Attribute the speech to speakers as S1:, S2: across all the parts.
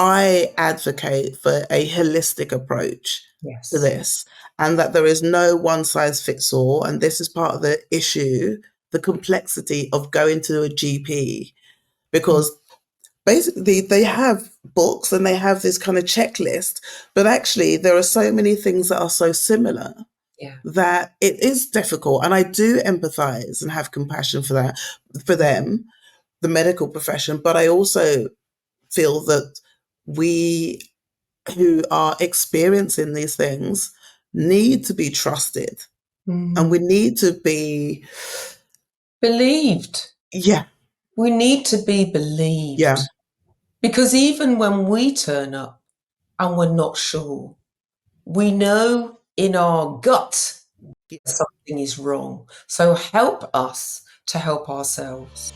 S1: I advocate for a holistic approach to
S2: Yes.
S1: this, and that there is no one size fits all. And this is part of the issue, the complexity of going to a GP, because basically they have books and they have this kind of checklist, but actually there are so many things that are so similar
S2: Yeah.
S1: that it is difficult. And I do empathize and have compassion for that, for them, the medical profession. But I also feel that we who are experiencing these things need to be trusted, and we need to be
S2: believed.
S1: Yeah.
S2: We need to be believed.
S1: Yeah.
S2: Because even when we turn up and we're not sure, we know in our gut something is wrong. So help us to help ourselves.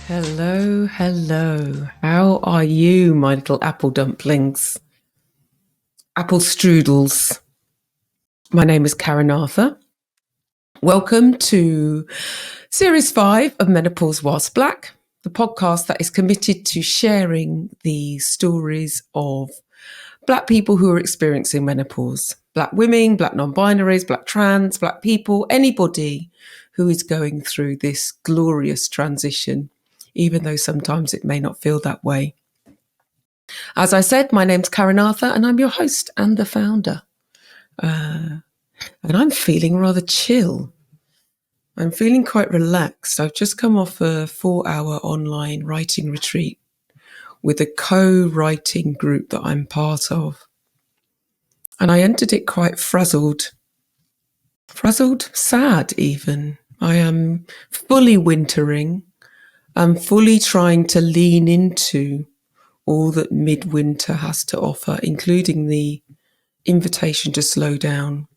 S2: Hello, hello. How are you, my little apple dumplings? Apple strudels. My name is Karen Arthur. Welcome to Series 5 of Menopause Whilst Black, the podcast that is committed to sharing the stories of Black people who are experiencing menopause. Black women, Black non-binaries, Black trans, Black people, anybody who is going through this glorious transition, even though sometimes it may not feel that way. As I said, my name's Karen Arthur and I'm your host and the founder. And I'm feeling rather chill. I'm feeling quite relaxed. I've just come off a 4-hour online writing retreat with a co-writing group that I'm part of. And I entered it quite frazzled, sad even. I am fully wintering. I'm fully trying to lean into all that midwinter has to offer, including the invitation to slow down.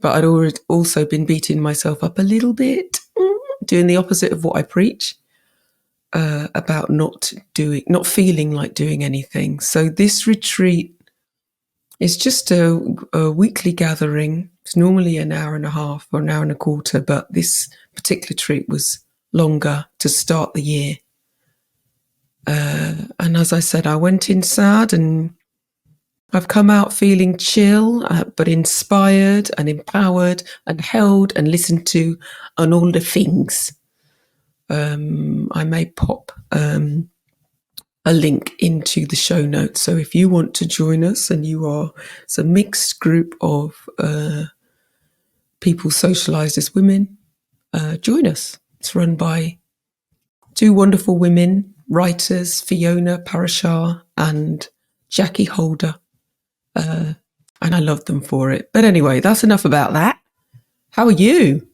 S2: But I'd also been beating myself up a little bit, doing the opposite of what I preach, about not feeling like doing anything. So this retreat is just a weekly gathering. It's normally an hour and a half or an hour and a quarter, but this particular treat was longer to start the year. And as I said, I went in sad and I've come out feeling chill, but inspired and empowered and held and listened to on all the things. I may pop a link into the show notes. So if you want to join us and it's a mixed group of people socialised as women, join us. It's run by two wonderful women, writers, Fiona Parashar and Jackie Holder. And I love them for it. But anyway, that's enough about that. How are you?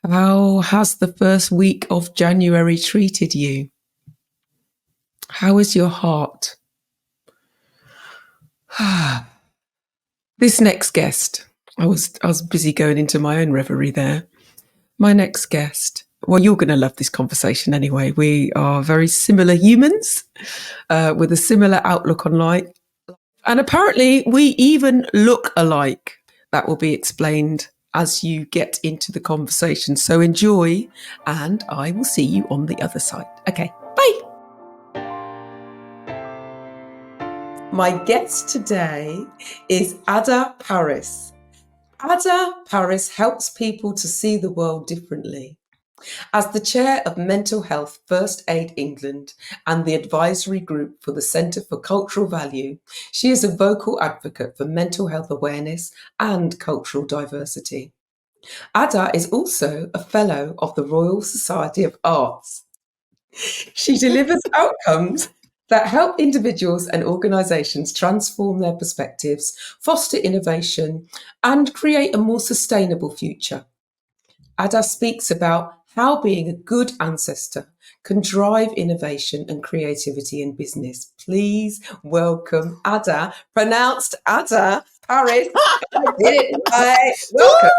S2: How has the first week of January treated you? How is your heart? This next guest, I was busy going into my own reverie there. My next guest, well, you're going to love this conversation anyway. We are very similar humans with a similar outlook on life. And apparently we even look alike. That will be explained as you get into the conversation. So enjoy, and I will see you on the other side. Okay, bye. My guest today is Adah Parris. Adah Parris helps people to see the world differently. As the chair of Mental Health First Aid England and the advisory group for the Centre for Cultural Value, she is a vocal advocate for mental health awareness and cultural diversity. Adah is also a fellow of the Royal Society of Arts. She delivers outcomes that help individuals and organisations transform their perspectives, foster innovation, and create a more sustainable future. Adah speaks about how being a good ancestor can drive innovation and creativity in business. Please welcome Adah, pronounced Adah Parris. I did it right. Welcome.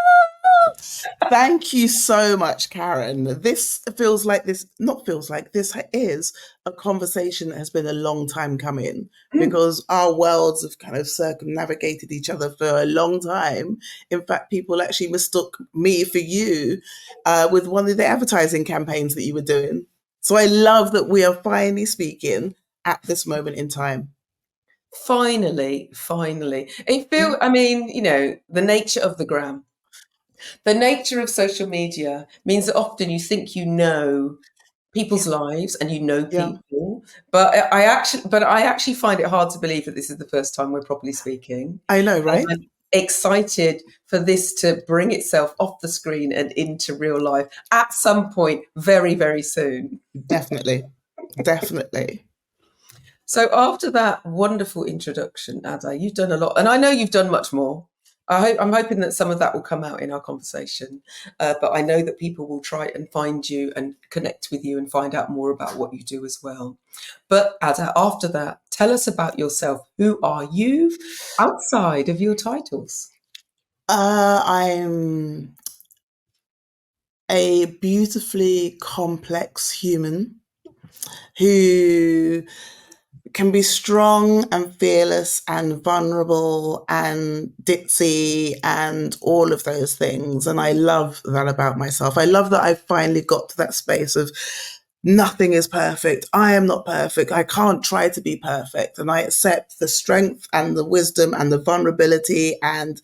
S1: Thank you so much, Karen. This feels like this, not feels like, this is a conversation that has been a long time coming
S2: Mm.
S1: because our worlds have kind of circumnavigated each other for a long time. In fact, people actually mistook me for you with one of the advertising campaigns that you were doing. So I love that we are finally speaking at this moment in time.
S2: Finally, finally. It
S1: Yeah,
S2: feel I mean, the nature of the gram. The nature of social media means that often you think you know people's
S1: yeah,
S2: lives and you know
S1: yeah.
S2: people, but I actually find it hard to believe that this is the first time we're properly speaking.
S1: I know,
S2: And
S1: right?
S2: I'm excited for this to bring itself off the screen and into real life at some point very, very soon.
S1: Definitely. Definitely.
S2: So after that wonderful introduction, Ada, you've done a lot, and I know you've done much more. I'm hoping that some of that will come out in our conversation, but I know that people will try and find you and connect with you and find out more about what you do as well. But Ada, after that, tell us about yourself. Who are you outside of your titles?
S1: I'm a beautifully complex human who can be strong and fearless and vulnerable and ditzy and all of those things. And I love that about myself. I love that I finally got to that space of nothing is perfect. I am not perfect. I can't try to be perfect. And I accept the strength and the wisdom and the vulnerability and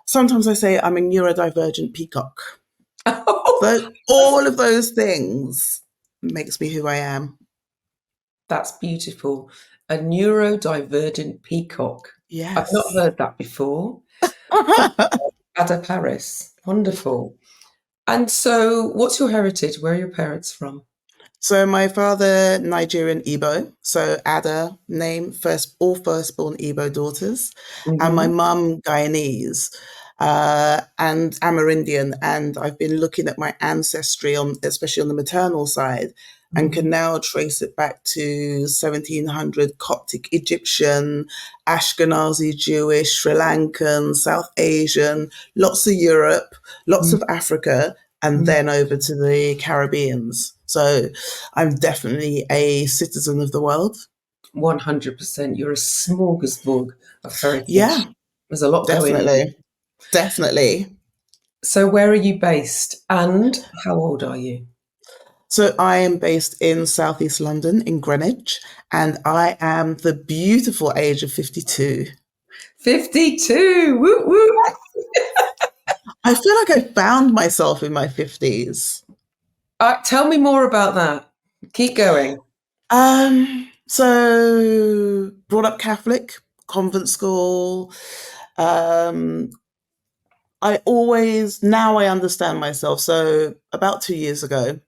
S1: sometimes I say I'm a neurodivergent peacock. So all of those things makes me who I am.
S2: That's beautiful. A neurodivergent peacock. I've not
S1: Yes.
S2: heard that before. Ada Parris. Wonderful. And so, what's your heritage? Where are your parents from?
S1: So my father, Nigerian Igbo, so Ada name, all firstborn Igbo daughters, and my
S2: Hmm.
S1: mum Guyanese, and Amerindian, and I've been looking at my ancestry especially on the maternal side, and can
S2: Hmm.
S1: now trace it back to 1700 Coptic Egyptian, Ashkenazi Jewish, Sri Lankan, South Asian, lots of Europe, lots of Africa, and then over to the Caribbeans. So I'm definitely a citizen of the world.
S2: 100%. You're a smorgasbord of heritage.
S1: Yeah,
S2: There's a lot going on.
S1: definitely. Definitely.
S2: So, where are you based and how old are you?
S1: So I am based in Southeast London in Greenwich, and I am the beautiful age of 52.
S2: 52. Woo woo.
S1: I feel like I found myself in my 50s.
S2: Tell me more about that. Keep going.
S1: So brought up Catholic, convent school. Um, now I understand myself. So about 2 years ago,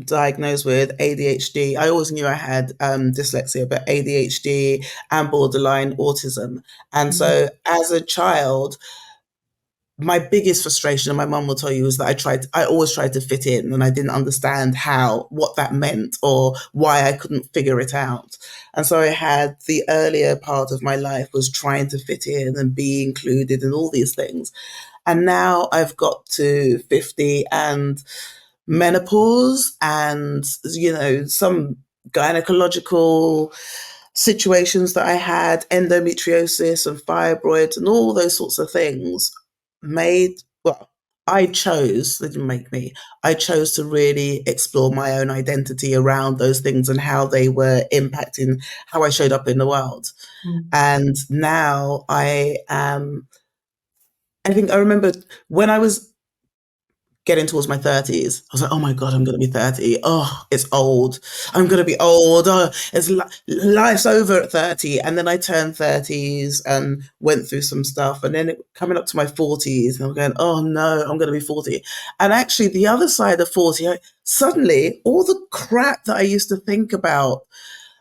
S1: diagnosed with ADHD. I always knew I had dyslexia, but ADHD and borderline autism. And
S2: Mm.
S1: so as a child, my biggest frustration, and my mum will tell you, is that I always tried to fit in and I didn't understand what that meant or why I couldn't figure it out. And so I had the earlier part of my life was trying to fit in and be included and all these things. And now I've got to 50 and menopause and, some gynecological situations that I had, endometriosis and fibroids and all those sorts of things made, well, they didn't make me, I chose to really explore my own identity around those things and how they were impacting how I showed up in the world.
S2: Mm.
S1: And now I think I remember when I was getting towards my 30s, I was like, oh my God, I'm going to be 30. Oh, it's old. I'm going to be old. Oh, life's over at 30. And then I turned 30s and went through some stuff. And then coming up to my 40s, and I'm going, oh no, I'm going to be 40. And actually, the other side of 40, suddenly all the crap that I used to think about,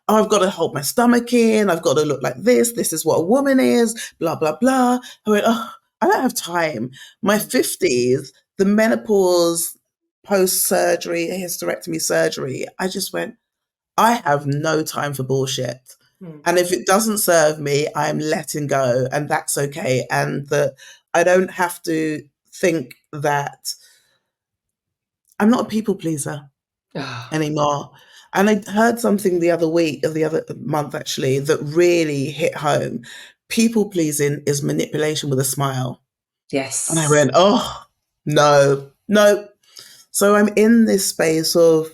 S1: oh, I've got to hold my stomach in, I've got to look like this is what a woman is, blah, blah, blah. I went, oh, I don't have time. My 50s, the menopause, post surgery, hysterectomy surgery, I just went, I have no time for bullshit.
S2: Mm.
S1: And if it doesn't serve me, I'm letting go, and that's okay. And that I don't have to think that I'm not a people pleaser anymore. And I heard something the other week, or the other month actually, that really hit home. People pleasing is manipulation with a smile. And I
S2: Yes.
S1: went, oh, no, no. So I'm in this space of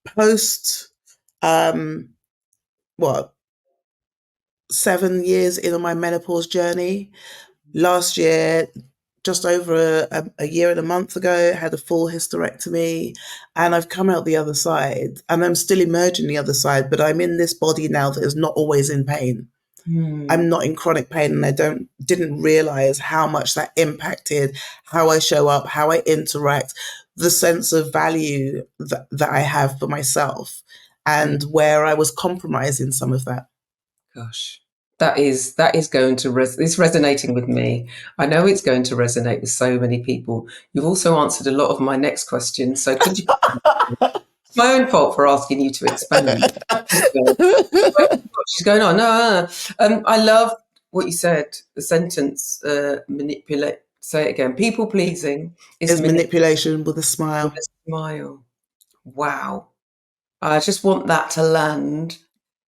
S1: post, um, what, 7 years into my menopause journey. Last year, just over a year and a month ago, had a full hysterectomy, and I've come out the other side, and I'm still emerging the other side, but I'm in this body now that is not always in pain. I'm not in chronic pain, and I didn't realize how much that impacted how I show up, how I interact, the sense of value that I have for myself, and where I was compromising some of that.
S2: Gosh, that is going to it's resonating with me. I know it's going to resonate with so many people. You've also answered a lot of my next questions, so could you? It's my own fault for asking you to expand. She's going on. No, no, no. I love what you said. The sentence, manipulate. Say it again. People pleasing is
S1: Is manipulation with a
S2: with
S1: smile.
S2: a smile. Wow. I just want that to land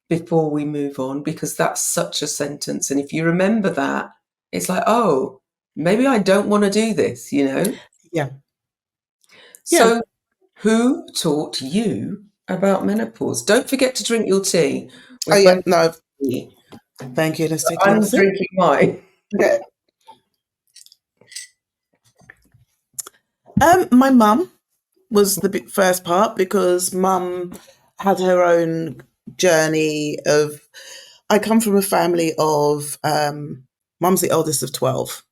S2: before we move on, because that's such a sentence. And if you remember that, it's like, oh, maybe I don't want to do this, you know?
S1: Yeah. Yeah.
S2: So, who taught you about menopause? Don't forget to drink your tea.
S1: Oh,
S2: We're
S1: yeah.
S2: both
S1: No,
S2: tea.
S1: thank you. Let's take another
S2: I'm
S1: sip.
S2: drinking mine.
S1: Okay. My mum was the first part because mum had her own journey of. I come from a family of. Mum's the eldest of 12.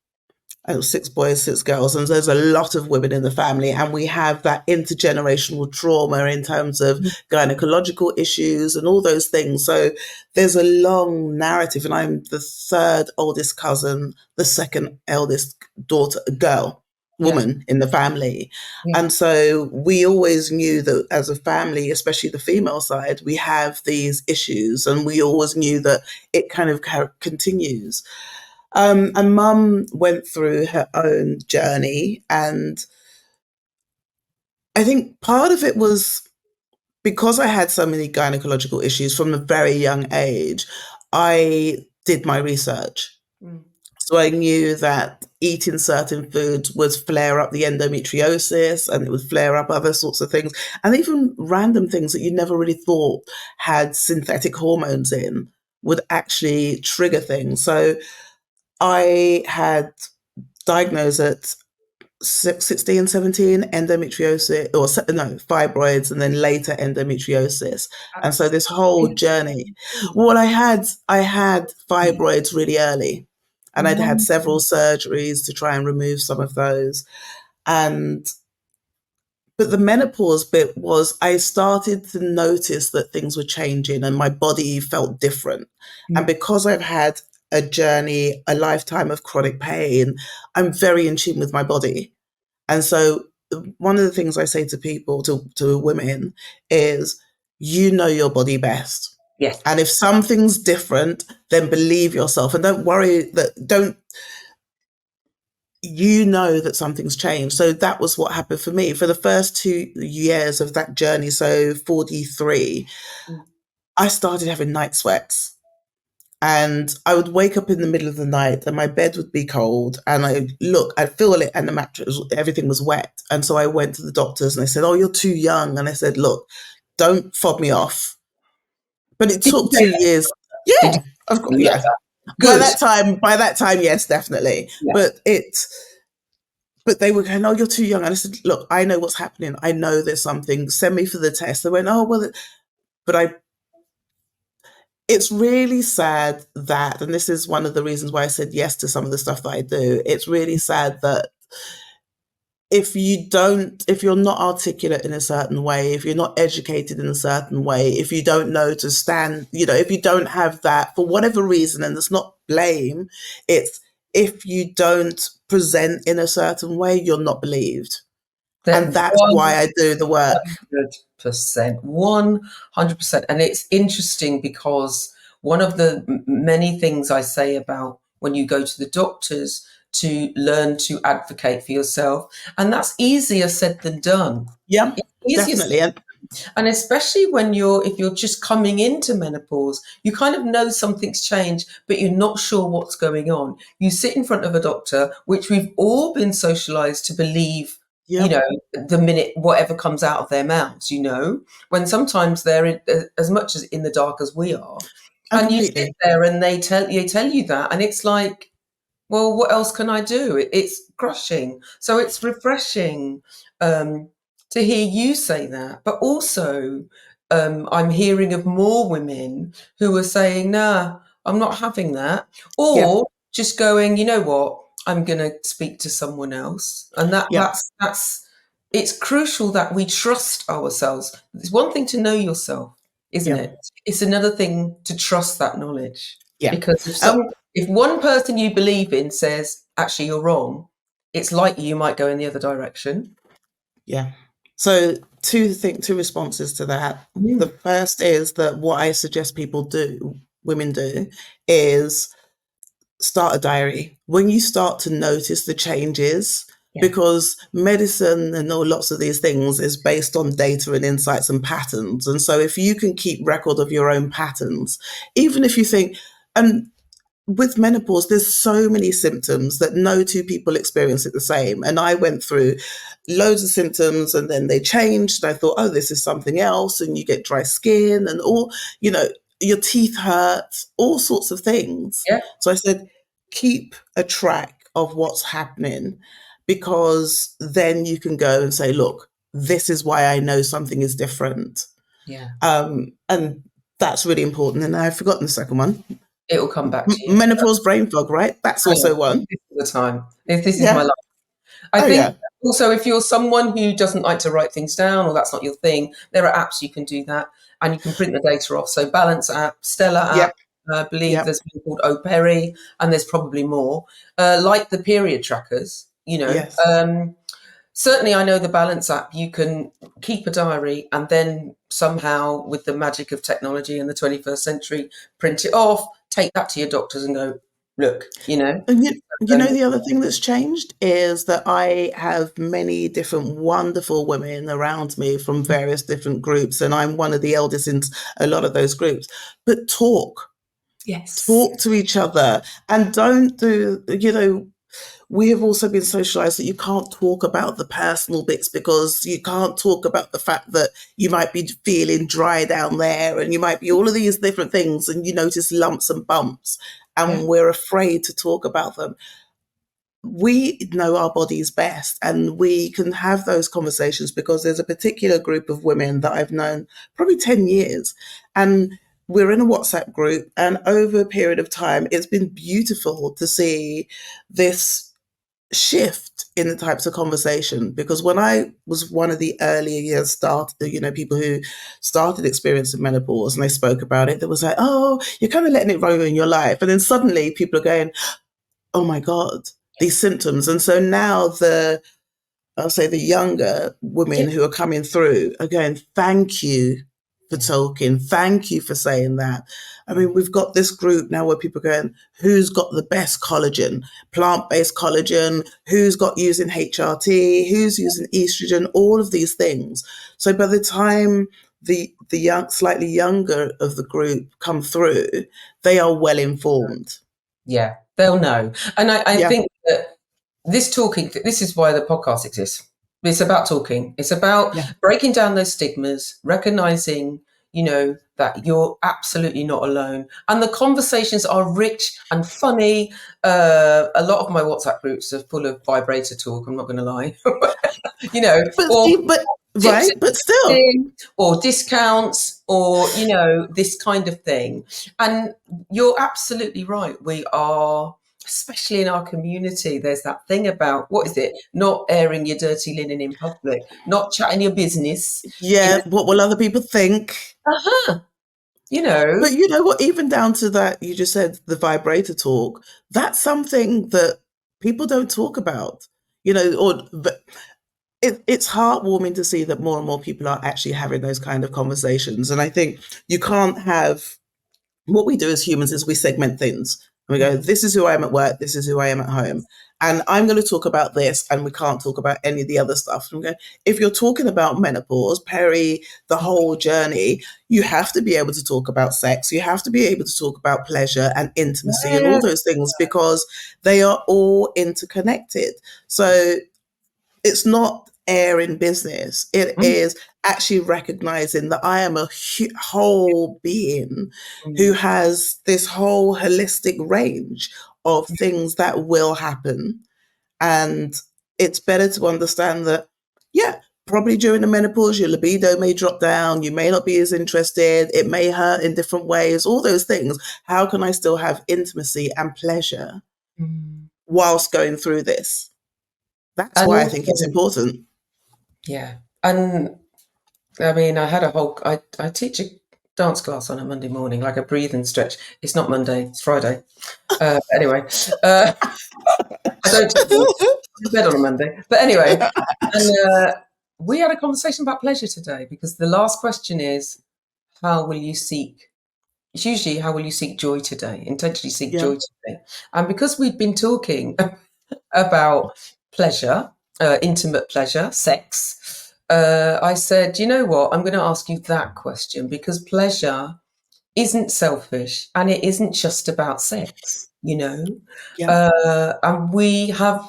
S1: And 6 boys, 6 girls, and there's a lot of women in the family, and we have that intergenerational trauma in terms of gynecological issues and all those things. So there's a long narrative, and I'm the third oldest cousin, the second eldest daughter,
S2: Yeah.
S1: woman in the family.
S2: Yeah.
S1: And so we always knew that as a family, especially the female side, we have these issues, and we always knew that it kind of continues. And mum went through her own journey. And I think part of it was because I had so many gynecological issues from a very young age, I did my research.
S2: Mm.
S1: So I knew that eating certain foods would flare up the endometriosis, and it would flare up other sorts of things, and even random things that you never really thought had synthetic hormones in would actually trigger things. So I had diagnosed at 16, 17, endometriosis, or no, fibroids, and then later endometriosis. And so
S2: That's
S1: this whole journey, well, I had fibroids really early, and I'd had several surgeries to try and remove some of those. And but the menopause bit was I started to notice that things were changing and my body felt different. And because I've had a journey, a lifetime of chronic pain, I'm very in tune with my body. And so one of the things I say to people, to women, is you know your body best.
S2: Yes.
S1: And if something's different, then believe yourself and don't worry don't you know that something's changed. So that was what happened for me. For the first 2 years of that journey, so 43, I started having night sweats. And I would wake up in the middle of the night and my bed would be cold. And I'd feel it, and the mattress, everything was wet. And so I went to the doctors and they said, oh, you're too young. And I said, look, don't fob me off. But it
S2: Did you
S1: took
S2: say
S1: 2 years.
S2: Did you?
S1: Yeah, of course,
S2: I love
S1: yeah.
S2: that.
S1: By
S2: Good.
S1: that time, yes, definitely.
S2: Yeah.
S1: But they were going, oh, you're too young. And I said, look, I know what's happening. I know there's something. Send me for the test. They went, oh, well, but it's really sad that, and this is one of the reasons why I said yes to some of the stuff that I do. It's really sad that if you're not articulate in a certain way, if you're not educated in a certain way, if you don't know to stand, if you don't have that for whatever reason, and it's not blame, it's if you don't present in a certain way, you're not believed.
S2: That
S1: And that's why I do the work.
S2: 100%, 100%. And it's interesting because one of the many things I say about when you go to the doctors to learn to advocate for yourself. And that's easier said than done.
S1: Yeah,
S2: It's easier
S1: definitely.
S2: and especially when if you're just coming into menopause, you kind of know something's changed, but you're not sure what's going on. You sit in front of a doctor, which we've all been socialized to believe,
S1: Yep.
S2: the minute whatever comes out of their mouths, when sometimes they're as much as in the dark as we are.
S1: And
S2: And you sit
S1: completely.
S2: there and they tell you that, and it's like, well, what else can I do? It's crushing. So it's refreshing to hear you say that. But also, I'm hearing of more women who are saying, nah, I'm not having that.
S1: Yeah.
S2: Or just going, you know what, I'm going to speak to someone else. And
S1: Yeah.
S2: it's crucial that we trust ourselves. It's one thing to know yourself, isn't
S1: Yeah.
S2: it? It's another thing to trust that knowledge.
S1: Yeah.
S2: Because if one person you believe in says, actually, you're wrong, it's likely you might go in the other direction.
S1: Yeah. So two responses to that. The first is that what I suggest women do, is start a diary. When you start to notice the changes, because medicine and lots of these things is based on data and insights and patterns. And so if you can keep record of your own patterns, even if you think, and with menopause, there's so many symptoms that no two people experience it the same. And I went through loads of symptoms and then they changed. And I thought, oh, this is something else. And you get dry skin and your teeth hurt, all sorts of things.
S2: Yeah.
S1: So I said, keep a track of what's happening, because then you can go and say, look, this is why I know something is different.
S2: Yeah.
S1: And that's really important. And I've forgotten the second one.
S2: It will come back to you.
S1: Menopause brain fog, right? That's also one.
S2: All the time. This is
S1: Yeah.
S2: my life. I
S1: Oh,
S2: think
S1: yeah.
S2: also, if you're someone who doesn't like to write things down, or that's not your thing, there are apps you can do that, and you can print the data off. So Balance app, Stella
S1: Yep.
S2: app, I believe
S1: Yep.
S2: there's one called Operi, and there's probably more, like the period trackers.
S1: Yes.
S2: Certainly, I know the Balance app, you can keep a diary and then somehow, with the magic of technology in the 21st century, print it off, take that to your doctors and go, look,
S1: And the other thing that's changed is that I have many different wonderful women around me from various different groups, and I'm one of the eldest in a lot of those groups. But talk to each other, and don't we have also been socialized that you can't talk about the personal bits, because you can't talk about the fact that you might be feeling dry down there and you might be all of these different things, and you notice lumps and bumps, and we're afraid to talk about them. We know our bodies best, and we can have those conversations, because there's a particular group of women that I've known probably 10 years, and we're in a WhatsApp group, and over a period of time, it's been beautiful to see this shift in the types of conversation. Because when I was one of the earlier years people who started experiencing menopause and they spoke about it, there was like, oh, you're kind of letting it ruin your life. And then suddenly people are going, oh my God, these symptoms. And so now I'll say the younger women who are coming through are going, thank you for talking. Thank you for saying that. I mean, we've got this group now where people are going, who's got the best collagen, plant-based collagen, who's got using HRT, who's using estrogen, all of these things. So by the time the slightly younger of the group come through, they are well informed.
S2: Yeah, they'll know. And I
S1: Yeah.
S2: think that this is why the podcast exists. It's about talking. It's about breaking down those stigmas, recognizing, that you're absolutely not alone. And the conversations are rich and funny. A lot of my WhatsApp groups are full of vibrator talk, I'm not going to lie.
S1: But still.
S2: Or discounts, or this kind of thing. And you're absolutely right. We are, especially in our community, there's that thing about, what is it, not airing your dirty linen in public, not chatting your business.
S1: What will other people think?
S2: But you
S1: know what, even down to that, you just said the vibrator talk, that's something that people don't talk about, but it's heartwarming to see that more and more people are actually having those kind of conversations. And I think you can't have, what we do as humans is we segment things. And we go, this is who I am at work, this is who I am at home. And I'm going to talk about this, and we can't talk about any of the other stuff. And I'm going, if you're talking about menopause, the whole journey, you have to be able to talk about sex. You have to be able to talk about pleasure and intimacy and all those things, because they are all interconnected. So it's not airing business. It is actually recognizing that I am a whole being who has this whole holistic range of things that will happen. And it's better to understand that, yeah, probably during the menopause, your libido may drop down. You may not be as interested. It may hurt in different ways, all those things. How can I still have intimacy and pleasure whilst going through this? That's
S2: And
S1: why I think it's
S2: also,
S1: important.
S2: yeah. And I mean, I teach a dance class on a Monday morning, like a breathe and stretch. It's not Monday, it's Friday. Anyway, I don't take to bed on a Monday. But anyway, and we had a conversation about pleasure today, because the last question is, how will you seek? It's usually, how will you seek joy today? Intentionally seek
S1: Yeah.
S2: joy today. And because we've been talking about pleasure, intimate pleasure, sex, I said, you know what? I'm going to ask you that question, because pleasure isn't selfish and it isn't just about sex, you know?
S1: Yeah.
S2: And we have,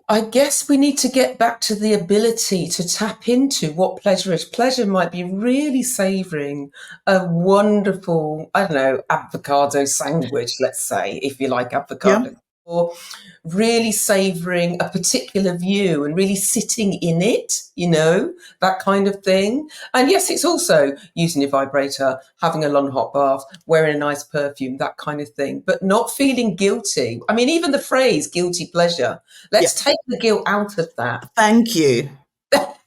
S2: I guess we need to get back to the ability to tap into what pleasure is. Pleasure might be really savouring a wonderful, I don't know, avocado sandwich, let's say, if you like
S1: Yeah.
S2: avocado, or really savouring a particular view and really sitting in it, you know, that kind of thing. And yes, it's also using your vibrator, having a long hot bath, wearing a nice perfume, that kind of thing, but not feeling guilty. I mean, even the phrase guilty pleasure,
S1: Yeah.
S2: let's take the guilt out of that.
S1: Thank you.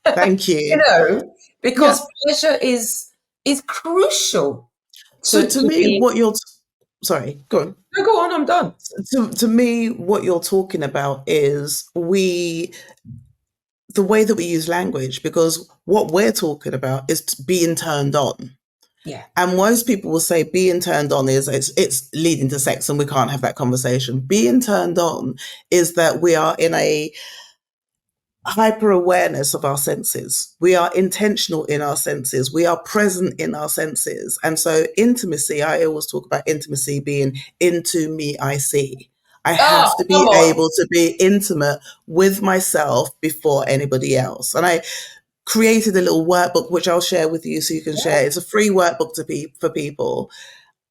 S1: Thank
S2: You
S1: you.
S2: know, because
S1: Yeah.
S2: pleasure is crucial
S1: So to
S2: to
S1: me,
S2: being.
S1: sorry, go on.
S2: No, go on, I'm done.
S1: To me, what you're talking about is the way that we use language, because what we're talking about is being turned on.
S2: Yeah.
S1: And most people will say being turned on is it's leading to sex, and we can't have that conversation. Being turned on is that we are in a hyper awareness of our senses. We are intentional in our senses. We are present in our senses. And so intimacy, I always talk about intimacy being into me, I see. I
S2: Oh,
S1: have to
S2: come
S1: be
S2: on.
S1: able to be intimate with myself before anybody else. And I created a little workbook, which I'll share with you so you can share. It's a free workbook for people.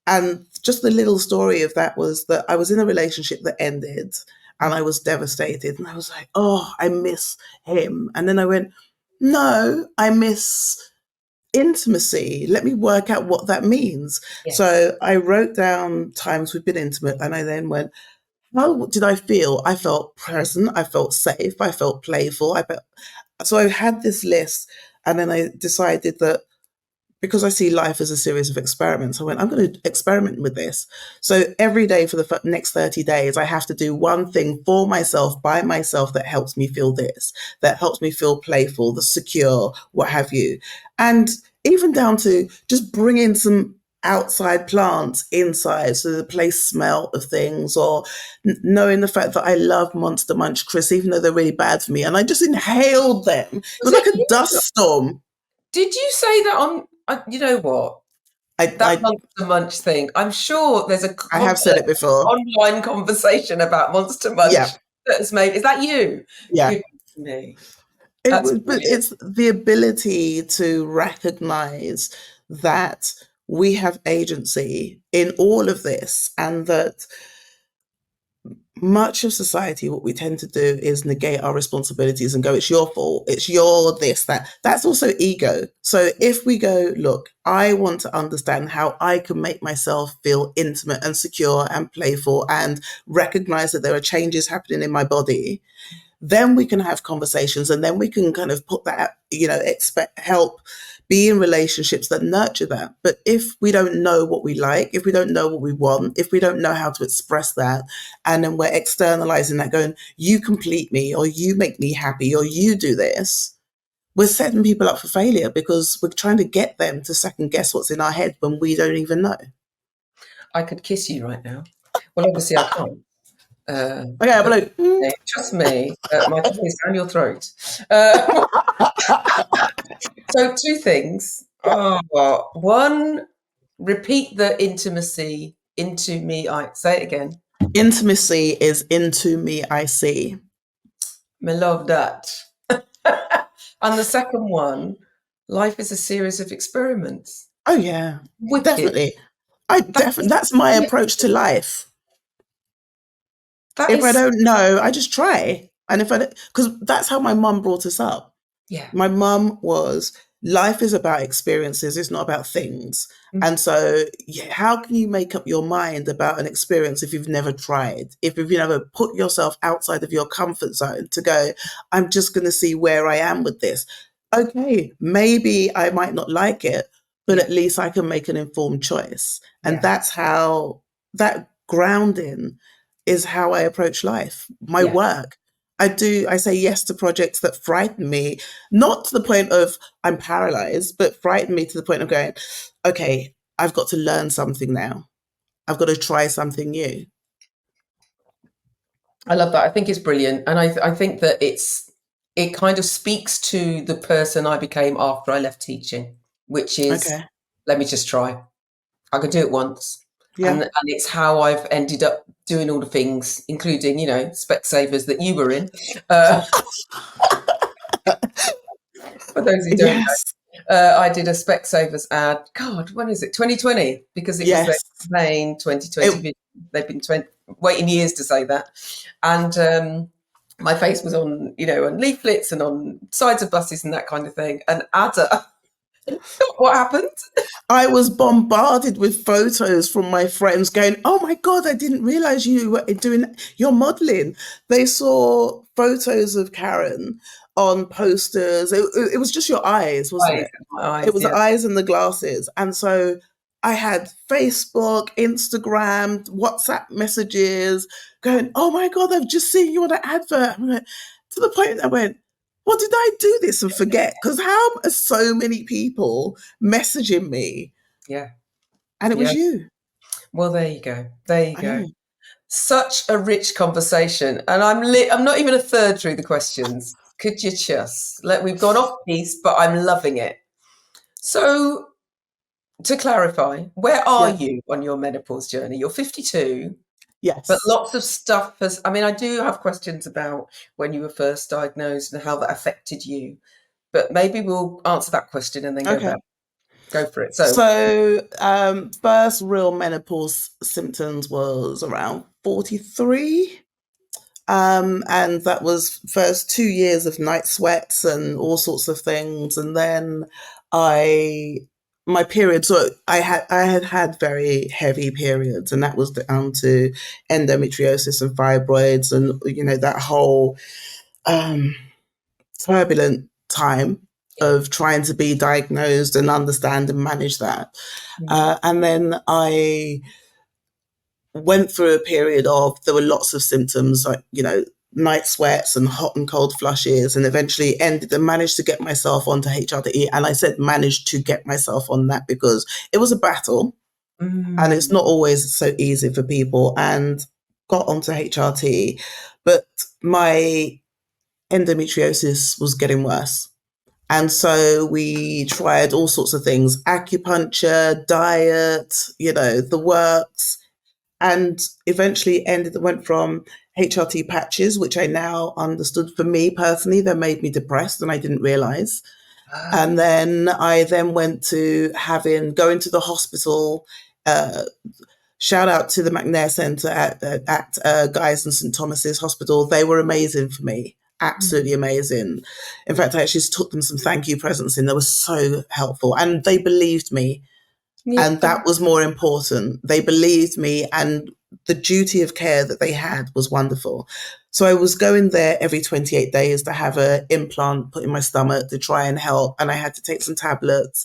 S1: And just the little story of that was that I was in a relationship that ended, and I was devastated. And I was like, oh, I miss him. And then I went, no, I miss intimacy. Let me work out what that means.
S2: Yes.
S1: So I wrote down times we've been intimate, and I then went, how did I feel? I felt present. I felt safe. I felt playful. So I had this list, and then I decided that because I see life as a series of experiments, I went, I'm going to experiment with this. So every day for the next 30 days, I have to do one thing for myself, by myself, that helps me feel this, that helps me feel playful, the secure, what have you. And even down to just bringing some outside plants inside, so the place smell of things, or knowing the fact that I love Monster Munch crisps, even though they're really bad for me. And I just inhaled them. It
S2: Was
S1: was like
S2: it
S1: a
S2: you?
S1: dust storm.
S2: Did you say that on? You know what?
S1: I,
S2: That
S1: I
S2: Monster Munch thing. I'm sure there's a
S1: I have said it before.
S2: online conversation about Monster Munch
S1: Yeah,
S2: that has made. Is that you?
S1: yeah.
S2: Goodness me.
S1: It
S2: That's
S1: was, but
S2: brilliant.
S1: it's the ability to recognize that we have agency in all of this, and that much of society, what we tend to do is negate our responsibilities and go, it's your fault, it's your this, that. That's also ego. So if we go, look, I want to understand how I can make myself feel intimate and secure and playful, and recognize that there are changes happening in my body, then we can have conversations, and then we can kind of put that, expect help, be in relationships that nurture that. But if we don't know what we like, if we don't know what we want, if we don't know how to express that, and then we're externalizing that, going, you complete me, or you make me happy, or you do this, we're setting people up for failure, because we're trying to get them to second guess what's in our head when we don't even know.
S2: I could kiss you right now. Well, obviously I can't.
S1: Okay, I'm
S2: But
S1: like,
S2: trust me, my tongue is down your throat. Uh, so two things. Oh, one, repeat the intimacy into me. I say it again.
S1: intimacy is into me, I see.
S2: I love that. And the second one, life is a series of experiments.
S1: Oh yeah,
S2: Wicked.
S1: definitely.
S2: That is,
S1: That's my
S2: yeah,
S1: approach to life.
S2: that
S1: If I
S2: is,
S1: don't know, I just try. And if I don't, because that's how my mum brought us up.
S2: yeah.
S1: My mum was, life is about experiences, it's not about things.
S2: Mm,
S1: And so, yeah, how can you make up your mind about an experience if you've never tried? If you've never put yourself outside of your comfort zone to go, I'm just going to see where I am with this. Okay, maybe I might not like it, but
S2: yeah,
S1: at least I can make an informed choice. And
S2: yeah,
S1: that's how that grounding is how I approach life, my
S2: yeah.
S1: work. I say yes to projects that frighten me, not to the point of I'm paralyzed, but frighten me to the point of going, okay, I've got to learn something now. I've got to try something new.
S2: I love that. I think it's brilliant. And I think that it kind of speaks to the person I became after I left teaching, which is,
S1: Okay.
S2: let me just try. I could do it once.
S1: Yeah.
S2: And it's how I've ended up doing all the things, including, Specsavers that you were in. Uh, for those who don't
S1: Yes.
S2: know, I did a Specsavers ad. God, when is it? 2020, because it was their
S1: Yes.
S2: campaign 2020
S1: It,
S2: vision. They've been waiting years to say that. And my face was on, on leaflets and on sides of buses and that kind of thing. And Ada, what happened?
S1: I was bombarded with photos from my friends going, oh my God, I didn't realize you were doing your modeling. They saw photos of Karen on posters. It was just your eyes, wasn't
S2: Eyes,
S1: it?
S2: my
S1: It
S2: eyes,
S1: was the
S2: yeah,
S1: eyes and the glasses. And so I had Facebook, Instagram, WhatsApp messages going, oh my God, I've just seen you on an advert. I'm like, to the point I went, well, did I do this and forget? Because how are so many people messaging me?
S2: yeah,
S1: And it
S2: yeah.
S1: was you.
S2: Well, there you go. There you
S1: I
S2: go.
S1: know.
S2: Such a rich conversation, and I'm not even a third through the questions. Could you just we've gone off piece, but I'm loving it. So to clarify, where are
S1: Yeah.
S2: you on your menopause journey? You're 52, but
S1: Yes.
S2: lots of stuff has. I mean, I do have questions about when you were first diagnosed and how that affected you, but maybe we'll answer that question and then go
S1: Okay.
S2: back. Go for it. So,
S1: So, first real menopause symptoms was around 43. And that was first 2 years of night sweats and all sorts of things. And then I, my period, so I had very heavy periods, and that was down to endometriosis and fibroids and, that whole, um, turbulent time
S2: yeah.
S1: of trying to be diagnosed and understand and manage that.
S2: Mm.
S1: And then I went through a period of, there were lots of symptoms like, night sweats and hot and cold flushes, and eventually ended and managed to get myself onto HRT. And I said managed to get myself on that because it was a battle and it's
S2: Mm.
S1: not always so easy for people, and got onto HRT. But my endometriosis was getting worse. And so we tried all sorts of things, acupuncture, diet, the works, and eventually went from HRT patches, which I now understood for me personally, that made me depressed and I didn't realize.
S2: Ah,
S1: And then I then went to going to the hospital. Uh, Shout out to the McNair Centre at Guy's and St Thomas's Hospital. They were amazing for me,
S2: mm.
S1: absolutely amazing. In fact, I actually took them some thank you presents in. They were so helpful, and they believed me,
S2: Yeah.
S1: and that was more important. They believed me, and the duty of care that they had was wonderful. So I was going there every 28 days to have an implant put in my stomach to try and help, and I had to take some tablets.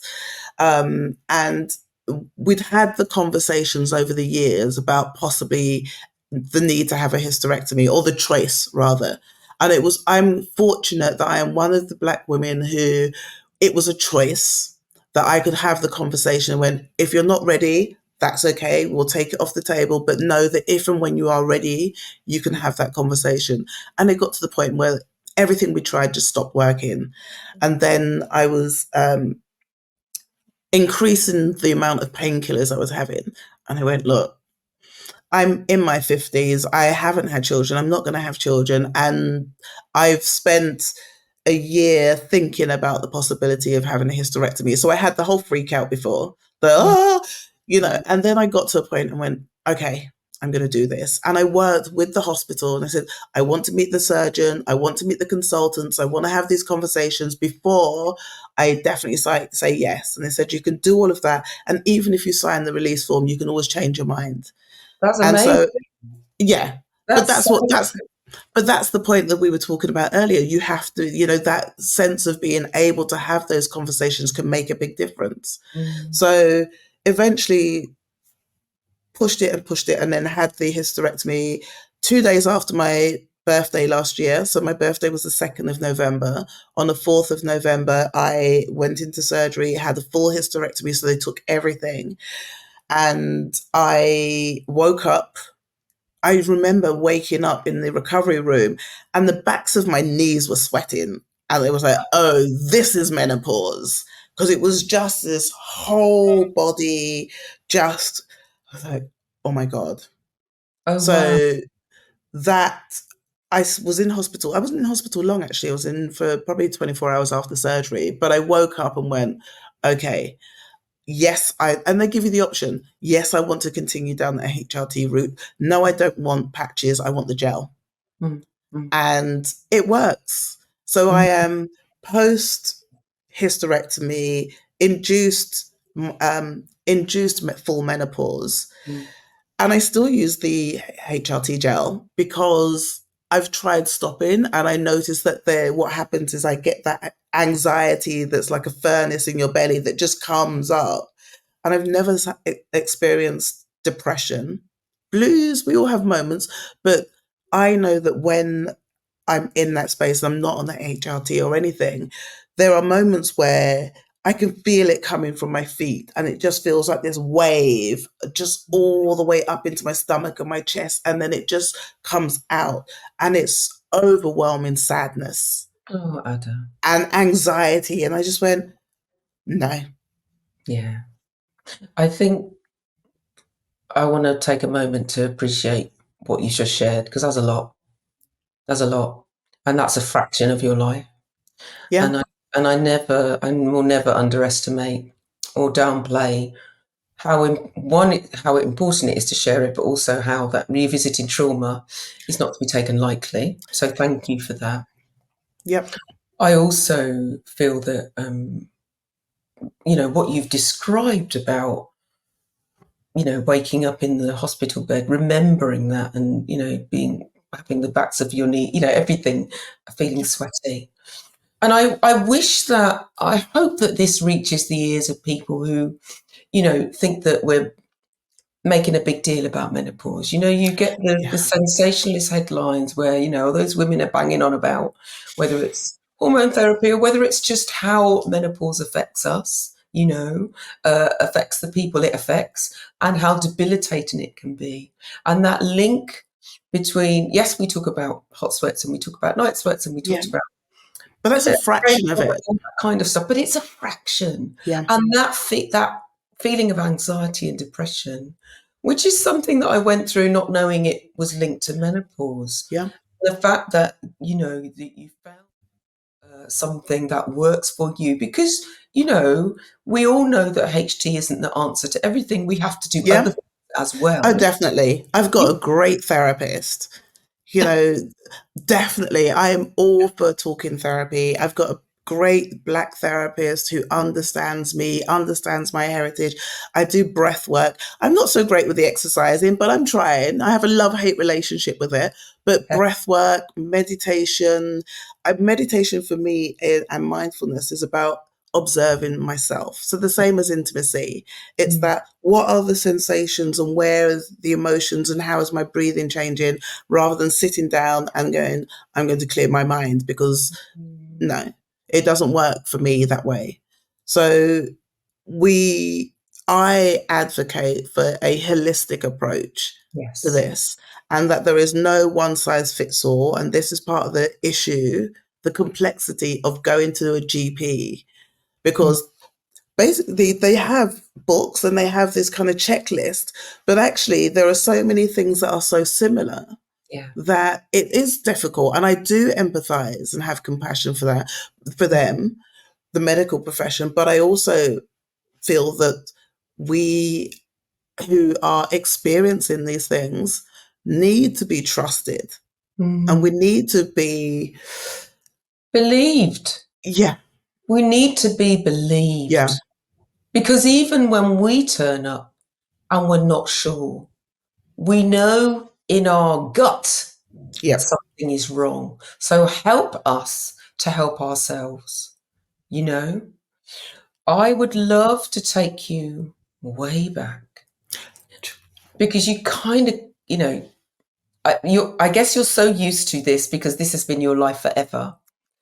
S1: And we'd had the conversations over the years about possibly the need to have a hysterectomy, or the choice rather. And I'm fortunate that I am one of the Black women who it was a choice, that I could have the conversation when, if you're not ready, that's okay. We'll take it off the table, but know that if and when you are ready, you can have that conversation. And it got to the point where everything we tried just stopped working. And then I was increasing the amount of painkillers I was having. And I went, look, I'm in my 50s. I haven't had children. I'm not going to have children. And I've spent a year thinking about the possibility of having a hysterectomy. So I had the whole freak out before, and then I got to a point and went, okay, I'm going to do this. And I worked with the hospital and I said, I want to meet the surgeon. I want to meet the consultants. I want to have these conversations before I definitely say yes. And they said, you can do all of that. And even if you sign the release form, you can always change your mind.
S2: That's
S1: And
S2: amazing.
S1: so, yeah, but
S2: That's so
S1: that's the point that we were talking about earlier. You have to, that sense of being able to have those conversations can make a big difference. So eventually pushed it and then had the hysterectomy 2 days after my birthday last year. So my birthday was the 2nd of November. On the 4th of November, I went into surgery, had a full hysterectomy. So they took everything. And I woke up. I remember waking up in the recovery room and the backs of my knees were sweating. And it was like, oh, this is menopause. Because it was just this whole body, I was like, oh my God.
S2: Oh wow.
S1: So that I was in hospital. I wasn't in hospital long, actually. I was in for probably 24 hours after surgery. But I woke up and went, okay, yes, and they give you the option. Yes, I want to continue down the HRT route. No, I don't want patches. I want the gel.
S2: Mm, mm,
S1: And it works. So I
S2: mm,
S1: am post hysterectomy, induced full menopause.
S2: mm.
S1: And I still use the HRT gel because I've tried stopping and I noticed that what happens is I get that anxiety that's like a furnace in your belly that just comes up. And I've never experienced depression. Blues, we all have moments, but I know that when I'm in that space, I'm not on the HRT or anything, there are moments where I can feel it coming from my feet and it just feels like this wave just all the way up into my stomach and my chest. And then it just comes out and it's overwhelming sadness
S2: Oh, Ada.
S1: and anxiety. And I just went, no.
S2: Yeah. I think I want to take a moment to appreciate what you just shared because that's a lot. That's a lot. And that's a fraction of your life.
S1: Yeah.
S2: And I will never underestimate or downplay how important it is to share it, but also how that revisiting trauma is not to be taken lightly. So thank you for that.
S1: Yep.
S2: I also feel that what you've described about waking up in the hospital bed, remembering that, and being having the backs of your knee, everything, feeling
S1: Yep.
S2: sweaty. And I hope that this reaches the ears of people who, think that we're making a big deal about menopause. You get the
S1: Yeah.
S2: sensationalist headlines where, those women are banging on about whether it's hormone therapy or whether it's just how menopause affects us, affects the people it affects and how debilitating it can be. And that link between, yes, we talk about hot sweats and we talk about night sweats and we
S1: Yeah.
S2: talked about
S1: But that's a fraction of it.
S2: all that kind of stuff, but it's a fraction.
S1: Yeah.
S2: And that feeling of anxiety and depression, which is something that I went through not knowing it was linked to menopause.
S1: Yeah.
S2: The fact that, that you found something that works for you, because, we all know that HT isn't the answer to everything. We have to do other
S1: Yeah.
S2: things as
S1: Oh,
S2: well.
S1: definitely. I've got a great therapist. You know, definitely. I am all for talking therapy. I've got a great Black therapist who understands me, understands my heritage. I do breath work. I'm not so great with the exercising, but I'm trying. I have a love-hate relationship with it. But breath work, meditation for me and mindfulness is about observing myself. So the same as intimacy. It's
S2: Mm.
S1: that what are the sensations and where is the emotions and how is my breathing changing rather than sitting down and going, I'm going to clear my mind because no, it doesn't work for me that way. So we I advocate for a holistic approach to
S2: Yes.
S1: this, and that there is no one size fits all. And this is part of the issue, the complexity of going to a GP,
S2: Mm.
S1: because basically they have books and they have this kind of checklist, but actually there are so many things that are so similar
S2: Yeah.
S1: that it is difficult. And I do empathize and have compassion for that, for them, the medical profession. But I also feel that we who are experiencing these things need to be trusted, and we
S2: Mm.
S1: need to be,
S2: Believed.
S1: yeah,
S2: We need to be believed.
S1: yeah,
S2: Because even when we turn up and we're not sure, we know in our gut
S1: yeah.
S2: something is wrong. So help us to help ourselves. You know, I would love to take you way back because you kind of, you know, I guess you're so used to this because this has been your life forever.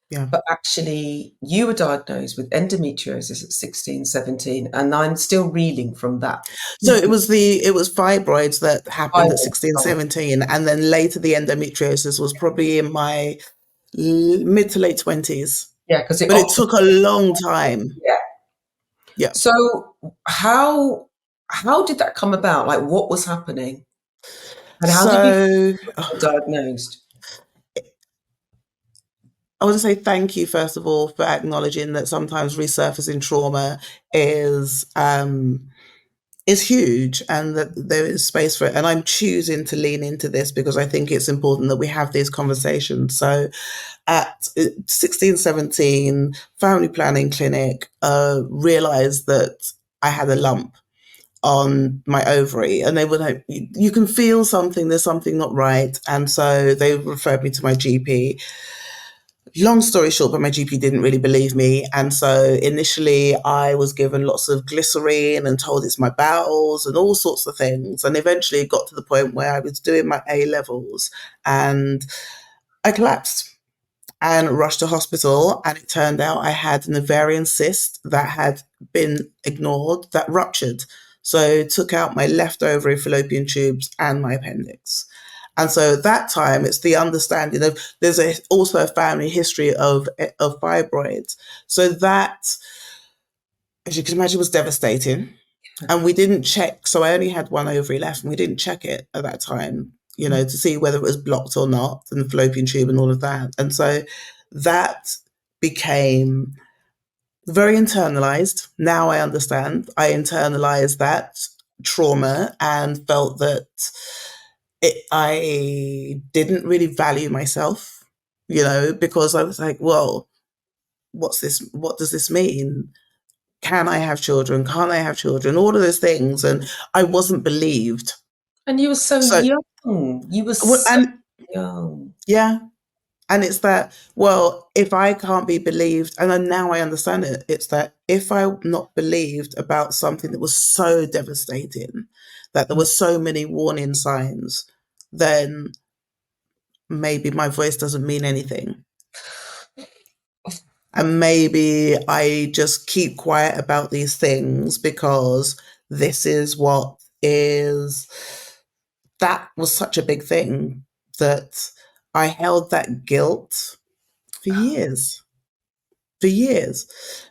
S1: Yeah.
S2: But actually, you were diagnosed with endometriosis at 16, 17, and I'm still reeling from that.
S1: So it was fibroids that happened at
S2: Thyroid,
S1: 16,
S2: sorry.
S1: 17, and then later the endometriosis was probably in my mid to late 20s.
S2: Yeah, because it
S1: But it
S2: often,
S1: took a long time.
S2: yeah.
S1: Yeah.
S2: So how did that come about? Like, what was happening, and how did you
S1: So
S2: get diagnosed?
S1: I want to say thank you, first of all, for acknowledging that sometimes resurfacing trauma is huge, and that there is space for it. And I'm choosing to lean into this because I think it's important that we have these conversations. So at 16, 17, family planning clinic, realized that I had a lump on my ovary, and they were like, you can feel something, there's something not right. And so they referred me to my GP. Long story short, but my GP didn't really believe me. And so initially I was given lots of glycerine and told it's my bowels and all sorts of things. And eventually it got to the point where I was doing my A levels and I collapsed and rushed to hospital. And it turned out I had an ovarian cyst that had been ignored, that ruptured. So it took out my left ovary, fallopian tubes, and my appendix. And so at that time, it's the understanding of also a family history of fibroids. So that, as you can imagine, was devastating. And we didn't check. So I only had one ovary left, and we didn't check it at that time, to see whether it was blocked or not, and the fallopian tube and all of that. And so that became very internalized. Now I understand. I internalized that trauma and felt that I didn't really value myself, because I was like, well, what's this? What does this mean? Can I have children? Can't I have children? All of those things. And I wasn't believed.
S2: And you were so
S1: So,
S2: young. You were so
S1: and
S2: young.
S1: yeah, and it's that, well, if I can't be believed, and then now I understand it, it's that if I'm not believed about something that was so devastating, that there were so many warning signs, then maybe my voice doesn't mean anything. And maybe I just keep quiet about these things because this is what is, that was such a big thing that I held that guilt for years. For years.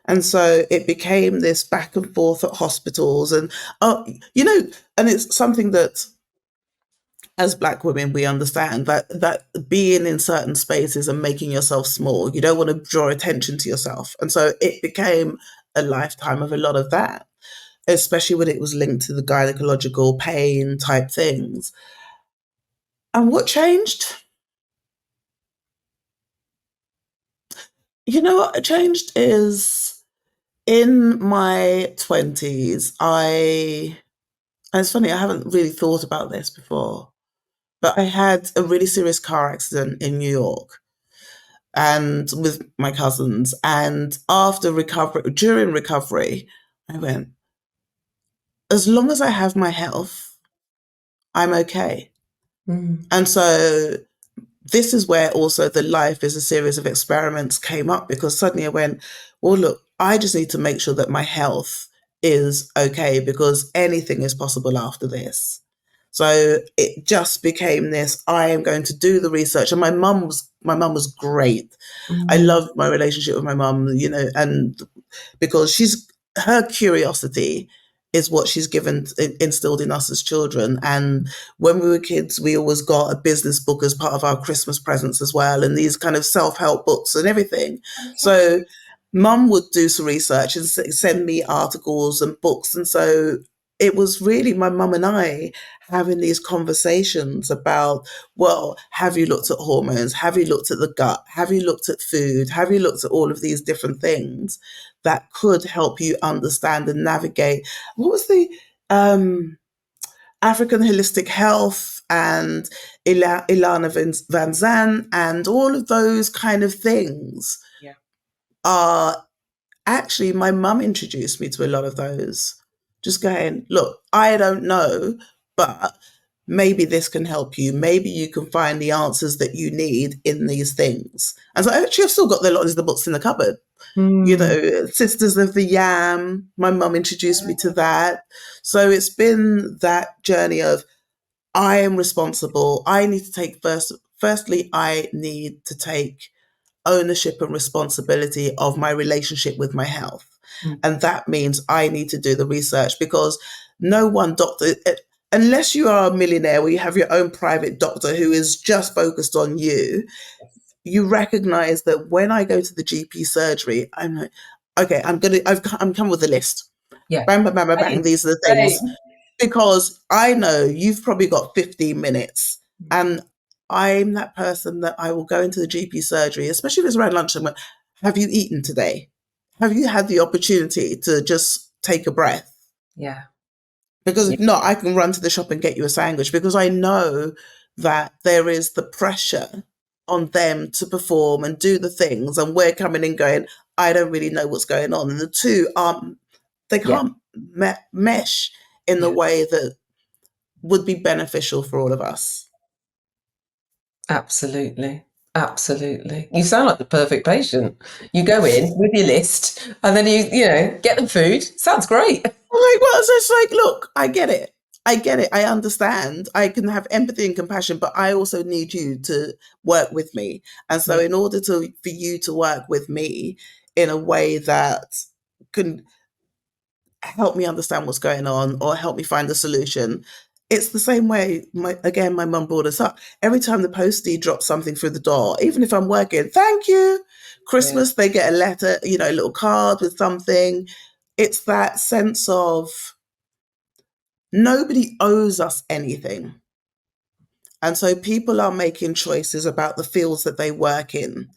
S1: And so it became this back and forth at hospitals. And, and it's something that as Black women, we understand that being in certain spaces and making yourself small, you don't want to draw attention to yourself. And so it became a lifetime of a lot of that, especially when it was linked to the gynecological pain type things. And what changed? What changed is in my 20s, and it's funny, I haven't really thought about this before, but I had a really serious car accident in New York and with my cousins. And during recovery, I went, as long as I have my health, I'm okay.
S2: Mm.
S1: And so this is where also the life is a series of experiments came up, because suddenly I went, well, look, I just need to make sure that my health is okay because anything is possible after this. So it just became this. I am going to do the research, and my mum was great. I
S2: Mm.
S1: loved my relationship with my mum, and because her curiosity is what she's instilled in us as children. And when we were kids, we always got a business book as part of our Christmas presents as well, and these kind of self-help books and everything. So
S2: Fantastic.
S1: mum would do some research and send me articles and books, and so it was really my mum and I having these conversations about, well, have you looked at hormones? Have you looked at the gut? Have you looked at food? Have you looked at all of these different things that could help you understand and navigate? What was the African Holistic Health and Ilana Van Zan and all of those kind of things
S2: Yeah.
S1: are actually, my mum introduced me to a lot of those. Just going, look, I don't know, but maybe this can help you. Maybe you can find the answers that you need in these things. And so actually, I've still got a lot of the books in the cupboard.
S2: Mm.
S1: Sisters of the Yam, my mum introduced me to that. So it's been that journey of I am responsible. I need to take firstly, I need to take ownership and responsibility of my relationship with my health.
S2: Mm.
S1: And that means I need to do the research because no one doctor, unless you are a millionaire where you have your own private doctor who is just focused on you, you recognize that when I go to the GP surgery, I'm like, okay, I'm come with a list.
S2: Yeah.
S1: Bang, bang, bang, bang, bang.
S2: Same.
S1: These are the things
S2: Same.
S1: because I know you've probably got 15 minutes
S2: Mm.
S1: and I'm that person that I will go into the GP surgery, especially if it's around lunchtime. Have you eaten today? Have you had the opportunity to just take a breath?
S2: Yeah.
S1: Because
S2: Yeah.
S1: if not, I can run to the shop and get you a sandwich because I know that there is the pressure on them to perform and do the things. And we're coming in going, I don't really know what's going on. And the two aren't, they
S2: Yeah.
S1: can't mesh in the
S2: Yeah.
S1: way that would be beneficial for all of us.
S2: Absolutely. Absolutely. You sound like the perfect patient. You go in with your list and then you get them food. Sounds great.
S1: I'm like, well, so it's like, look, I get it. I get it. I understand. I can have empathy and compassion, but I also need you to work with me. And so,
S2: Yeah.
S1: in order for you to work with me in a way that can help me understand what's going on or help me find a solution, it's the same way. My mum brought us up. Every time the postie drops something through the door, even if I'm working, thank you.
S2: Yeah.
S1: Christmas, they get a letter, a little card with something. It's that sense of nobody owes us anything. And so people are making choices about the fields that they work in.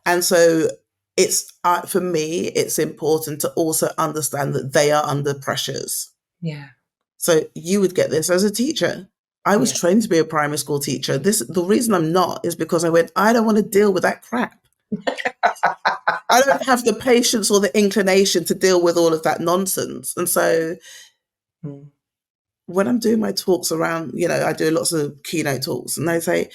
S1: And so it's for me, it's important to also understand that they are under pressures.
S2: Yeah.
S1: So you would get this as a teacher. I was
S2: Yeah.
S1: trained to be a primary school teacher. The reason I'm not is because I don't want to deal with that crap. I don't have the patience or the inclination to deal with all of that nonsense. And so
S2: Mm.
S1: when I'm doing my talks around, I do lots of keynote talks and they say,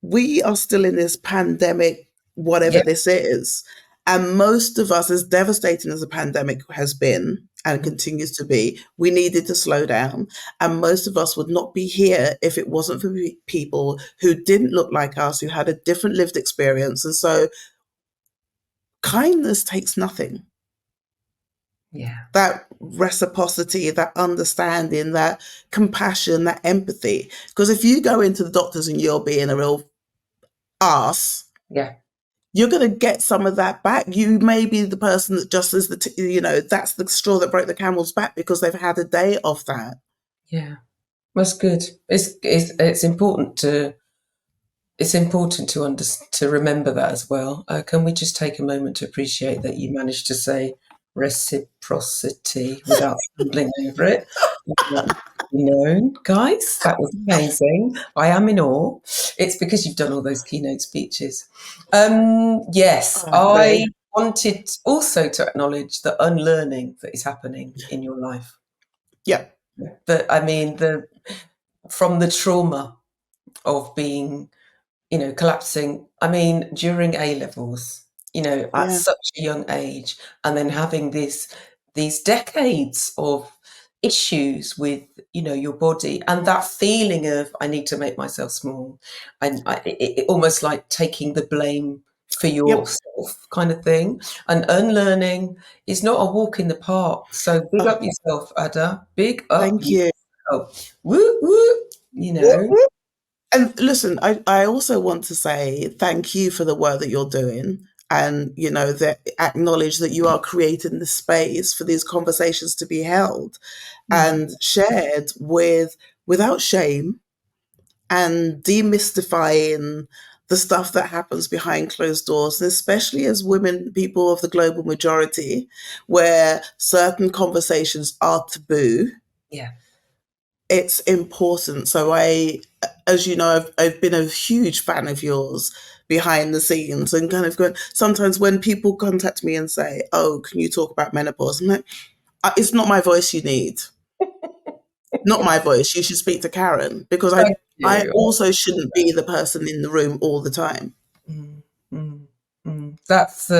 S1: we are still in this pandemic, whatever
S2: Yeah.
S1: this is. And most of us, as devastating as the pandemic has been and
S2: Mm.
S1: continues to be, we needed to slow down. And most of us would not be here if it wasn't for people who didn't look like us, who had a different lived experience. And so kindness takes nothing.
S2: Yeah.
S1: That reciprocity, that understanding, that compassion, that empathy. Because if you go into the doctors and you're being a real ass,
S2: Yeah.
S1: you're going to get some of that back. You may be the person that just is that's the straw that broke the camel's back because they've had a day of that.
S2: Yeah. That's good. It's important to to remember that as well. Can we just take a moment to appreciate that you managed to say reciprocity without stumbling over it? Known, guys, that was amazing. I am in awe. It's because you've done all those keynote speeches. Yes,
S1: Oh,
S2: I
S1: no.
S2: wanted also to acknowledge the unlearning that is happening in your life.
S1: Yeah.
S2: The from the trauma of being collapsing. I mean, during A levels, at
S1: Yeah.
S2: such a young age, and then having this these decades of issues with, your body, and that feeling of I need to make myself small, and almost like taking the blame for
S1: Yep.
S2: yourself kind of thing. And unlearning is not a walk in the park. So big
S1: Oh,
S2: up yourself, Ada. Big up
S1: thank you.
S2: yourself. Woo woo.
S1: Whoop, whoop. And listen, I also want to say thank you for the work that you're doing, and that acknowledge that you are creating the space for these conversations to be held
S2: Mm,
S1: and shared without shame, and demystifying the stuff that happens behind closed doors, especially as women, people of the global majority, where certain conversations are taboo.
S2: yeah.
S1: It's important. So as you know, I've been a huge fan of yours behind the scenes, and kind of going, sometimes when people contact me and say, oh, can you talk about menopause? I'm like, it's not my voice you need. Not my voice. You should speak to Karen, because I
S2: Thank
S1: I
S2: you.
S1: also shouldn't be the person in the room all the time.
S2: Mm, mm, That's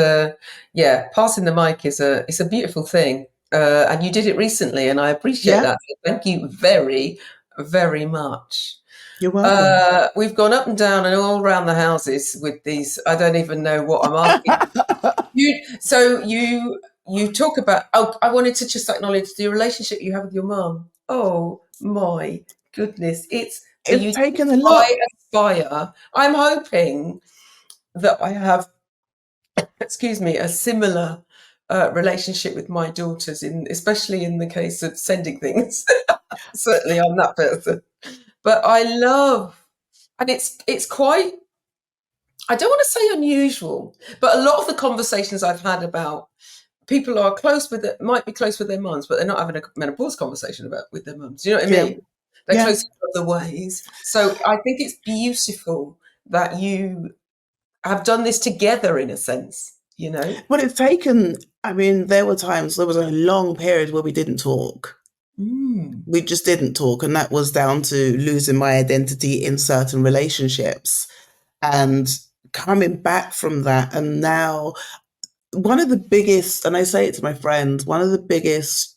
S2: yeah. Passing the mic is a beautiful thing, and you did it recently, and I appreciate
S1: Yeah,
S2: that. So thank you very, very much.
S1: you're welcome.
S2: We've gone up and down and all around the houses with these. I don't even know what I'm asking you. So you talk about. Oh, I wanted to just acknowledge the relationship you have with your mum. Oh my goodness, it's for
S1: It's
S2: you.
S1: taken a
S2: I
S1: lot.
S2: aspire. I'm hoping that I have, excuse me, a similar relationship with my daughters, especially in the case of sending things. Certainly, I'm that person. But I love, and it's quite. I don't want to say unusual, but a lot of the conversations I've had about people are close with it, might be close with their mums, but they're not having a menopause conversation about with their mums. Do you know what I
S1: Yeah,
S2: mean? They're
S1: yeah.
S2: close in other ways. So I think it's beautiful that you have done this together in a sense, you know?
S1: But it's taken. I mean, there was a long period where we didn't talk.
S2: Mm.
S1: We just didn't talk, and that was down to losing my identity in certain relationships, and coming back from that. And now, one of the biggest, and I say it to my friends, one of the biggest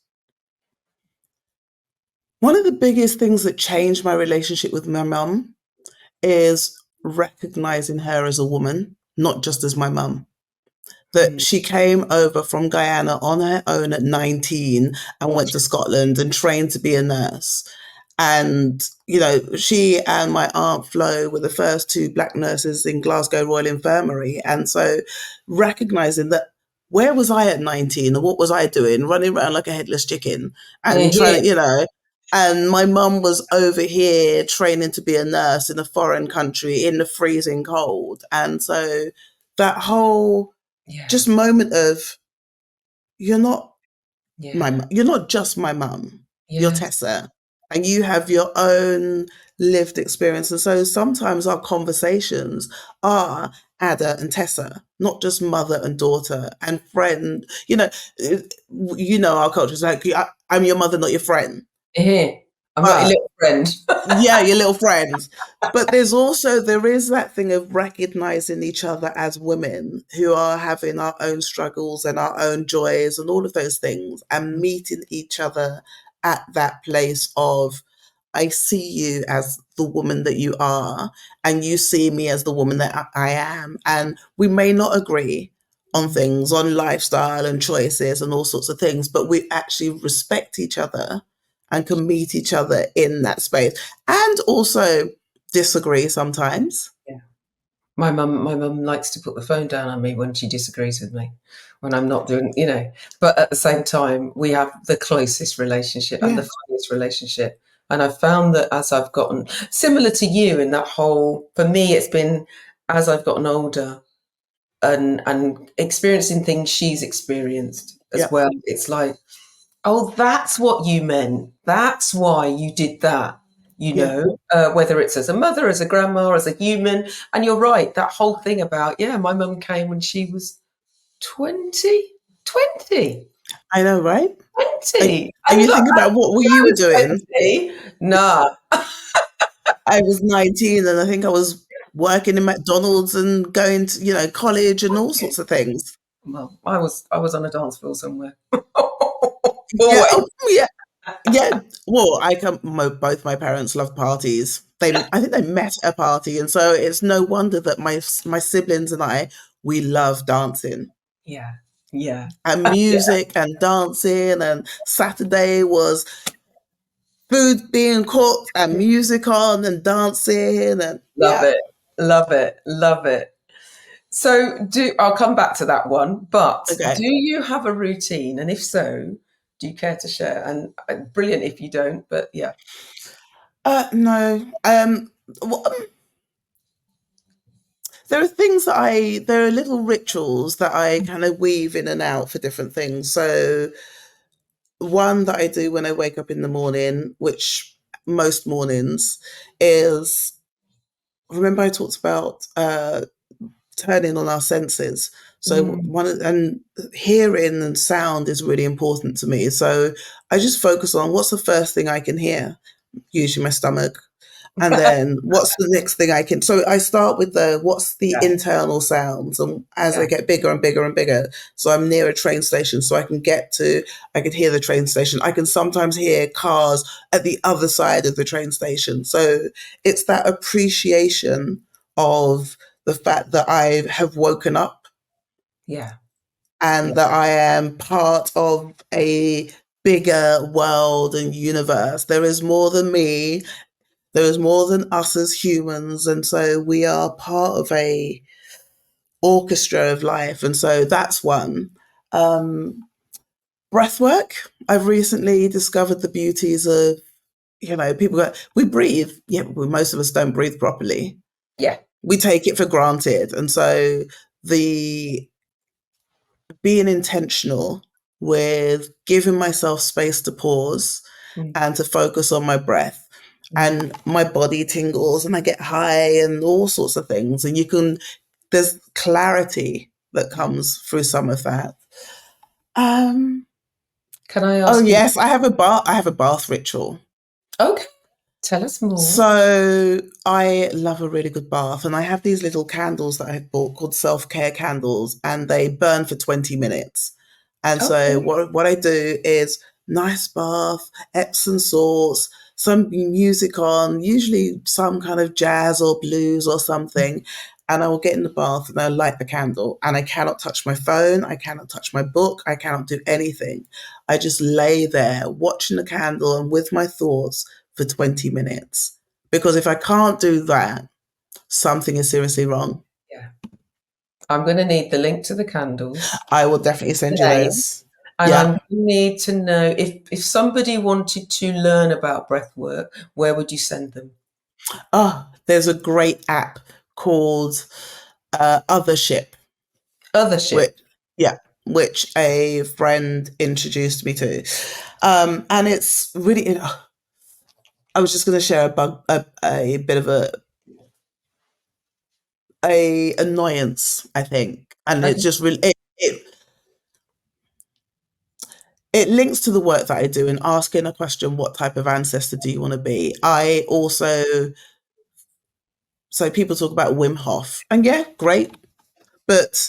S1: things that changed my relationship with my mum is recognizing her as a woman, not just as my mum. That
S2: Mm.
S1: she came over from Guyana on her own at 19 and went to Scotland and trained to be a nurse. And, she and my aunt Flo were the first two black nurses in Glasgow Royal Infirmary. And so recognizing that, where was I at 19 and what was I doing? Running around like a headless chicken and trying
S2: Here.
S1: to, and my mum was over here training to be a nurse in a foreign country in the freezing cold. And so that whole
S2: Yeah.
S1: just moment of, you're not
S2: Yeah.
S1: you're not just my mum, you're
S2: Yes.
S1: Tessa, and you have your own lived experience. And so sometimes our conversations are Ada and Tessa, not just mother and daughter and friend. Our culture is like, I'm your mother, not your friend.
S2: Here. I'm not your
S1: But
S2: little friend.
S1: yeah, your little friends. But there is that thing of recognizing each other as women who are having our own struggles and our own joys and all of those things, and meeting each other at that place of, I see you as the woman that you are, and you see me as the woman that I am. And we may not agree on
S2: Mm.
S1: things, on lifestyle and choices and all sorts of things, but we actually respect each other and can meet each other in that space, and also disagree sometimes.
S2: Yeah. My mum likes to put the phone down on me when she disagrees with me, when I'm not doing. But at the same time, we have the closest relationship and
S1: Yeah,
S2: the funniest relationship. And I've found that as I've gotten similar to you in that whole, for me, it's been as I've gotten older and experiencing things she's experienced as
S1: yeah,
S2: well. It's like, oh, that's what you meant. That's why you did that,
S1: yeah,
S2: whether it's as a mother, as a grandma, as a human. And you're right, that whole thing about, yeah, my mum came when she was 20, 20,
S1: I know, right?
S2: 20.
S1: And
S2: And
S1: you
S2: like,
S1: think about what were
S2: when I
S1: you
S2: was
S1: doing?
S2: 20, nah.
S1: I was 19, and I think I was working in McDonald's and going to, college and all sorts of things.
S2: Well, I was on a dance floor somewhere.
S1: Yeah,
S2: Always.
S1: oh, yeah, yeah. Well, both my parents love parties. I think they met at a party, and so it's no wonder that my siblings and I, we love dancing
S2: Yeah. Yeah.
S1: and
S2: Yeah.
S1: music and dancing. And Saturday was food being cooked and music on and dancing, and
S2: Love
S1: yeah.
S2: it. Love it. Love it. So I'll come back to that one, but
S1: Okay.
S2: do you have a routine? And if so, do you care to share? And brilliant if you don't, but yeah.
S1: No. Well, there are little rituals that I kind of weave in and out for different things. So one that I do when I wake up in the morning, which most mornings, is remember I talked about turning on our senses. So
S2: Mm.
S1: and hearing and sound is really important to me. So I just focus on what's the first thing I can hear, usually my stomach. And then what's the next thing I can, so I start with what's the
S2: Yeah.
S1: internal sounds, and as I
S2: Yeah.
S1: get bigger and bigger and bigger, so I'm near a train station, so I can hear the train station. I can sometimes hear cars at the other side of the train station. So it's that appreciation of the fact that I have woken up
S2: Yeah.
S1: and
S2: Yeah.
S1: that I am part of a bigger world and universe. There is more than me. There is more than us as humans, and so we are part of a orchestra of life, and so that's one. Um, Breath work. I've recently discovered the beauties of, people go, we breathe. Yeah, well, most of us don't breathe properly.
S2: Yeah.
S1: We take it for granted, and so the being intentional with giving myself space to pause
S2: Mm.
S1: and to focus on my breath.
S2: Mm.
S1: And my body tingles and I get high and all sorts of things. And there's clarity that comes through some of that. Um,
S2: Can I
S1: oh
S2: ask you?
S1: yes, I have a bath ritual.
S2: Okay. Tell us more.
S1: So I love a really good bath, and I have these little candles that I bought called Selfcare candles, and they burn for 20 minutes. And so
S2: Okay.
S1: what I do is nice bath, Epsom salts, some music on, usually some kind of jazz or blues or something. And I will get in the bath and I'll light the candle. And I cannot touch my phone. I cannot touch my book. I cannot do anything. I just lay there watching the candle and with my thoughts for 20 minutes. Because if I can't do that, something is seriously wrong.
S2: Yeah. I'm going to need the link to the candles,
S1: I will definitely send you
S2: name,
S1: those.
S2: and I'm
S1: Yeah.
S2: going to need to know if somebody wanted to learn about breath work, where would you send them?
S1: Oh, there's a great app called Othership,
S2: Othership.
S1: which, yeah, which a friend introduced me to. And it's really, I was just going to share a bit of a annoyance, I think. And it
S2: Okay.
S1: just really, it links to the work that I do in asking a question, what type of ancestor do you want to be? So people talk about Wim Hof, and yeah, great. But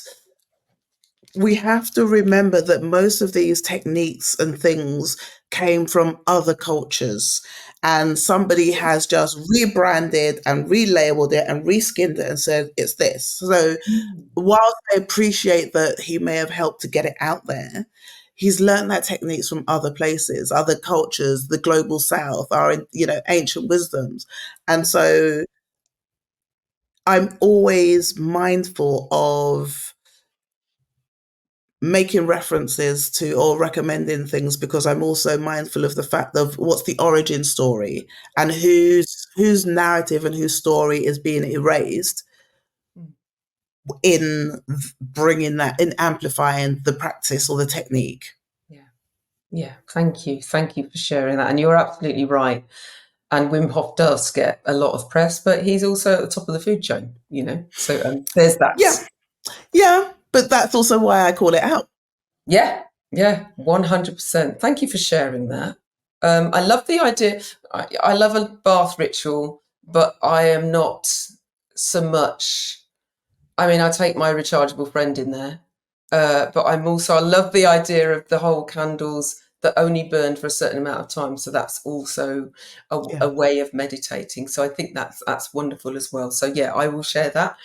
S1: we have to remember that most of these techniques and things came from other cultures. And somebody has just rebranded and relabeled it and reskinned it and said it's this. So
S2: Mm.
S1: whilst I appreciate that he may have helped to get it out there, he's learned that techniques from other places, other cultures, the global south, our ancient wisdoms. And so I'm always mindful of making references to or recommending things because I'm also mindful of the fact of what's the origin story and whose narrative and whose story is being erased
S2: Mm.
S1: in bringing that in amplifying the practice or the technique.
S2: Yeah. Yeah. Thank you. Thank you for sharing that. And you're absolutely right. And Wim Hof does get a lot of press, but he's also at the top of the food chain, So there's
S1: Yeah,
S2: that.
S1: yeah, but that's also why I call it out.
S2: Yeah, yeah, 100%. Thank you for sharing that. I love the idea. I love a bath ritual, but I am not so much. I mean, I take my rechargeable friend in there, but I love the idea of the whole candles, that only burn for a certain amount of time. So that's also
S1: Yeah.
S2: a way of meditating. So I think that's wonderful as well. So yeah, I will share that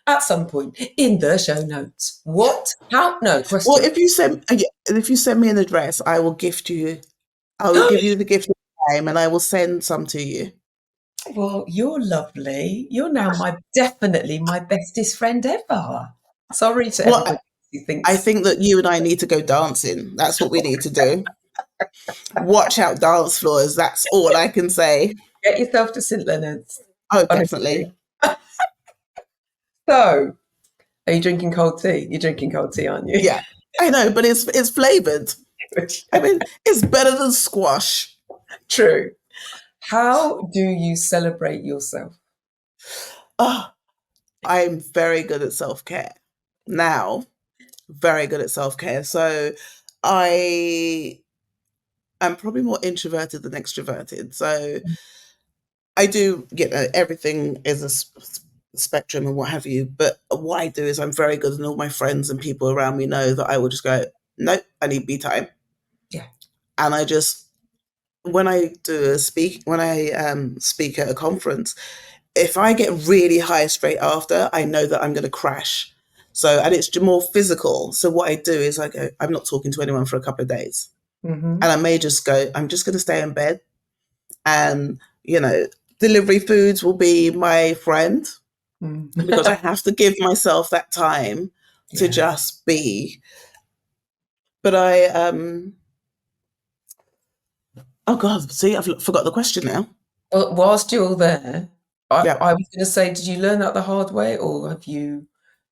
S2: at some point in the show notes. What? How? No
S1: Well,
S2: question.
S1: if you send me an address, I will gift you. I will give you the gift of time, and I will send some to you.
S2: Well, you're lovely. You're now definitely my bestest friend ever. Sorry to
S1: Well,
S2: everybody who
S1: I
S2: thinks.
S1: think that you and I need to go dancing. That's what we need to do. Watch out dance floors. That's all I can say.
S2: Get yourself to St Leonard's,
S1: Oh,
S2: honestly.
S1: definitely.
S2: So, are you drinking cold tea? You're drinking cold tea, aren't you?
S1: Yeah, I know, but it's flavored. I mean, it's better than squash.
S2: True. How do you celebrate yourself?
S1: Oh, I'm very good at self-care now. Very good at self-care. So I am probably more introverted than extroverted. So I do, everything is a spectrum and what have you. But what I do is I'm very good, and all my friends and people around me know that I will just go, nope, I need me time.
S2: Yeah.
S1: And I just, when I speak at a conference, if I get really high straight after, I know that I'm going to crash. So, and it's more physical. So what I do is I go, I'm not talking to anyone for a couple of days.
S2: Mm-hmm.
S1: And I may just go, I'm just going to stay in bed, and, delivery foods will be my friend, because I have to give myself that time to
S2: Yeah.
S1: just be. But I, oh God, see, I've forgot the question now.
S2: Well, whilst you're all there,
S1: Yeah,
S2: I was going to say, did you learn that the hard way, or have you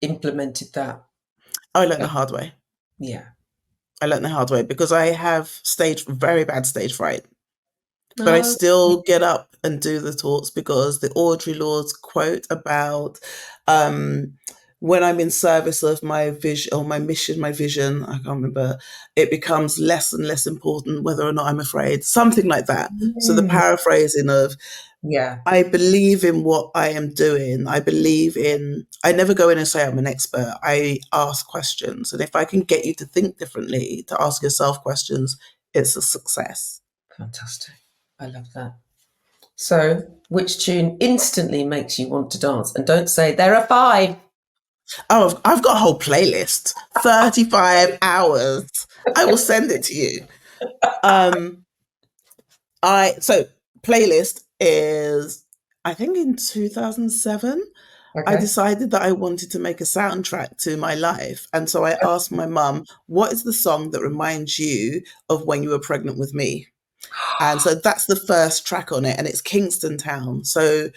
S2: implemented that?
S1: I learned the
S2: Uh,
S1: hard way.
S2: yeah.
S1: I learned the hard way because I have very bad stage fright. But I
S2: No.
S1: still get up and do the talks because the Audre Lorde's quote about, um, when I'm in service of my vision or my mission, my vision, I can't remember, it becomes less and less important whether or not I'm afraid, something like that. So the
S2: Mm.
S1: paraphrasing of,
S2: Yeah.
S1: I believe in what I am doing. I never go in and say I'm an expert. I ask questions. And if I can get you to think differently, to ask yourself questions, it's a success.
S2: Fantastic. I love that. So, which tune instantly makes you want to dance? And don't say there are five.
S1: Oh, I've got a whole playlist, 35 hours. I will send it to you. Um, so playlist is, I think in 2007, I
S2: Okay.
S1: decided that I wanted to make a soundtrack to my life. And so I asked my mum, what is the song that reminds you of when you were pregnant with me? And so that's the first track on it, and it's Kingston Town. So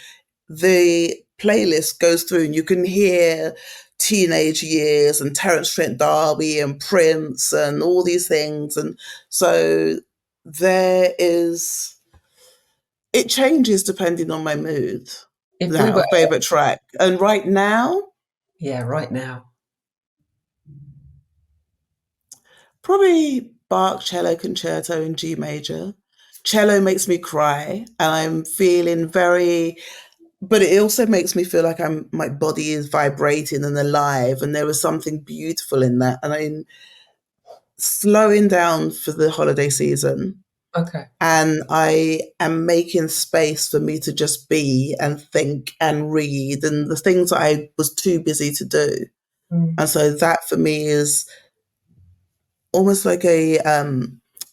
S1: the playlist goes through, and you can hear teenage years and Terence Trent D'Arby and Prince and all these things. And so there is, it changes depending on my mood.
S2: If we
S1: Now,
S2: were,
S1: favorite track. And right now,
S2: yeah, right now.
S1: probably Bach Cello Concerto in G major. Cello makes me cry, and I'm feeling very, but it also makes me feel like my body is vibrating and alive, and there is something beautiful in that. And I'm slowing down for the holiday season,
S2: Okay.
S1: and I am making space for me to just be and think and read and the things that I was too busy to do.
S2: Mm.
S1: And so that for me is almost like a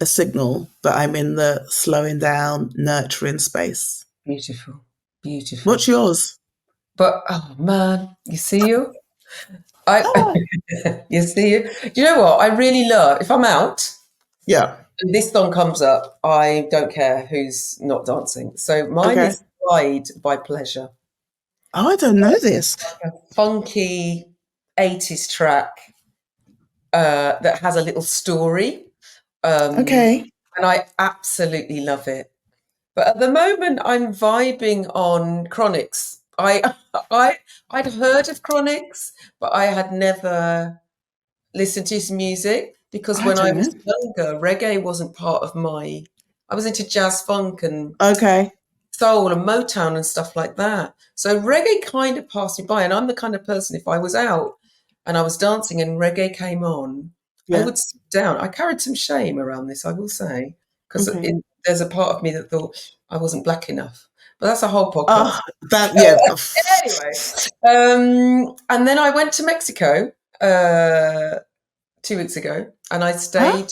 S1: signal that I'm in the slowing down, nurturing space.
S2: Beautiful.
S1: What's
S2: Beautiful.
S1: yours?
S2: But oh man, you see you? I
S1: Ah,
S2: you see you? Do you know what? I really love if I'm out
S1: yeah.
S2: and this song comes up, I don't care who's not dancing. So mine
S1: Okay.
S2: is Ride by Pleasure.
S1: Oh, I don't know this.
S2: A funky 80s track that has a little story. Um,
S1: Okay.
S2: and I absolutely love it. But at the moment, I'm vibing on Chronics. I, I'd heard of Chronics, but I had never listened to his music because
S1: I
S2: when I
S1: don't
S2: was
S1: know.
S2: younger, reggae wasn't part of my. I was into jazz funk and
S1: Okay.
S2: soul and Motown and stuff like that. So reggae kind of passed me by, and I'm the kind of person if I was out and I was dancing and reggae came on, I
S1: Yeah.
S2: would sit down. I carried some shame around this, I will say, because
S1: Okay.
S2: there's a part of me that thought I wasn't black enough. But that's a whole podcast.
S1: Ah, that yeah.
S2: Anyway, and then I went to Mexico 2 weeks ago, and I
S1: Huh?
S2: stayed.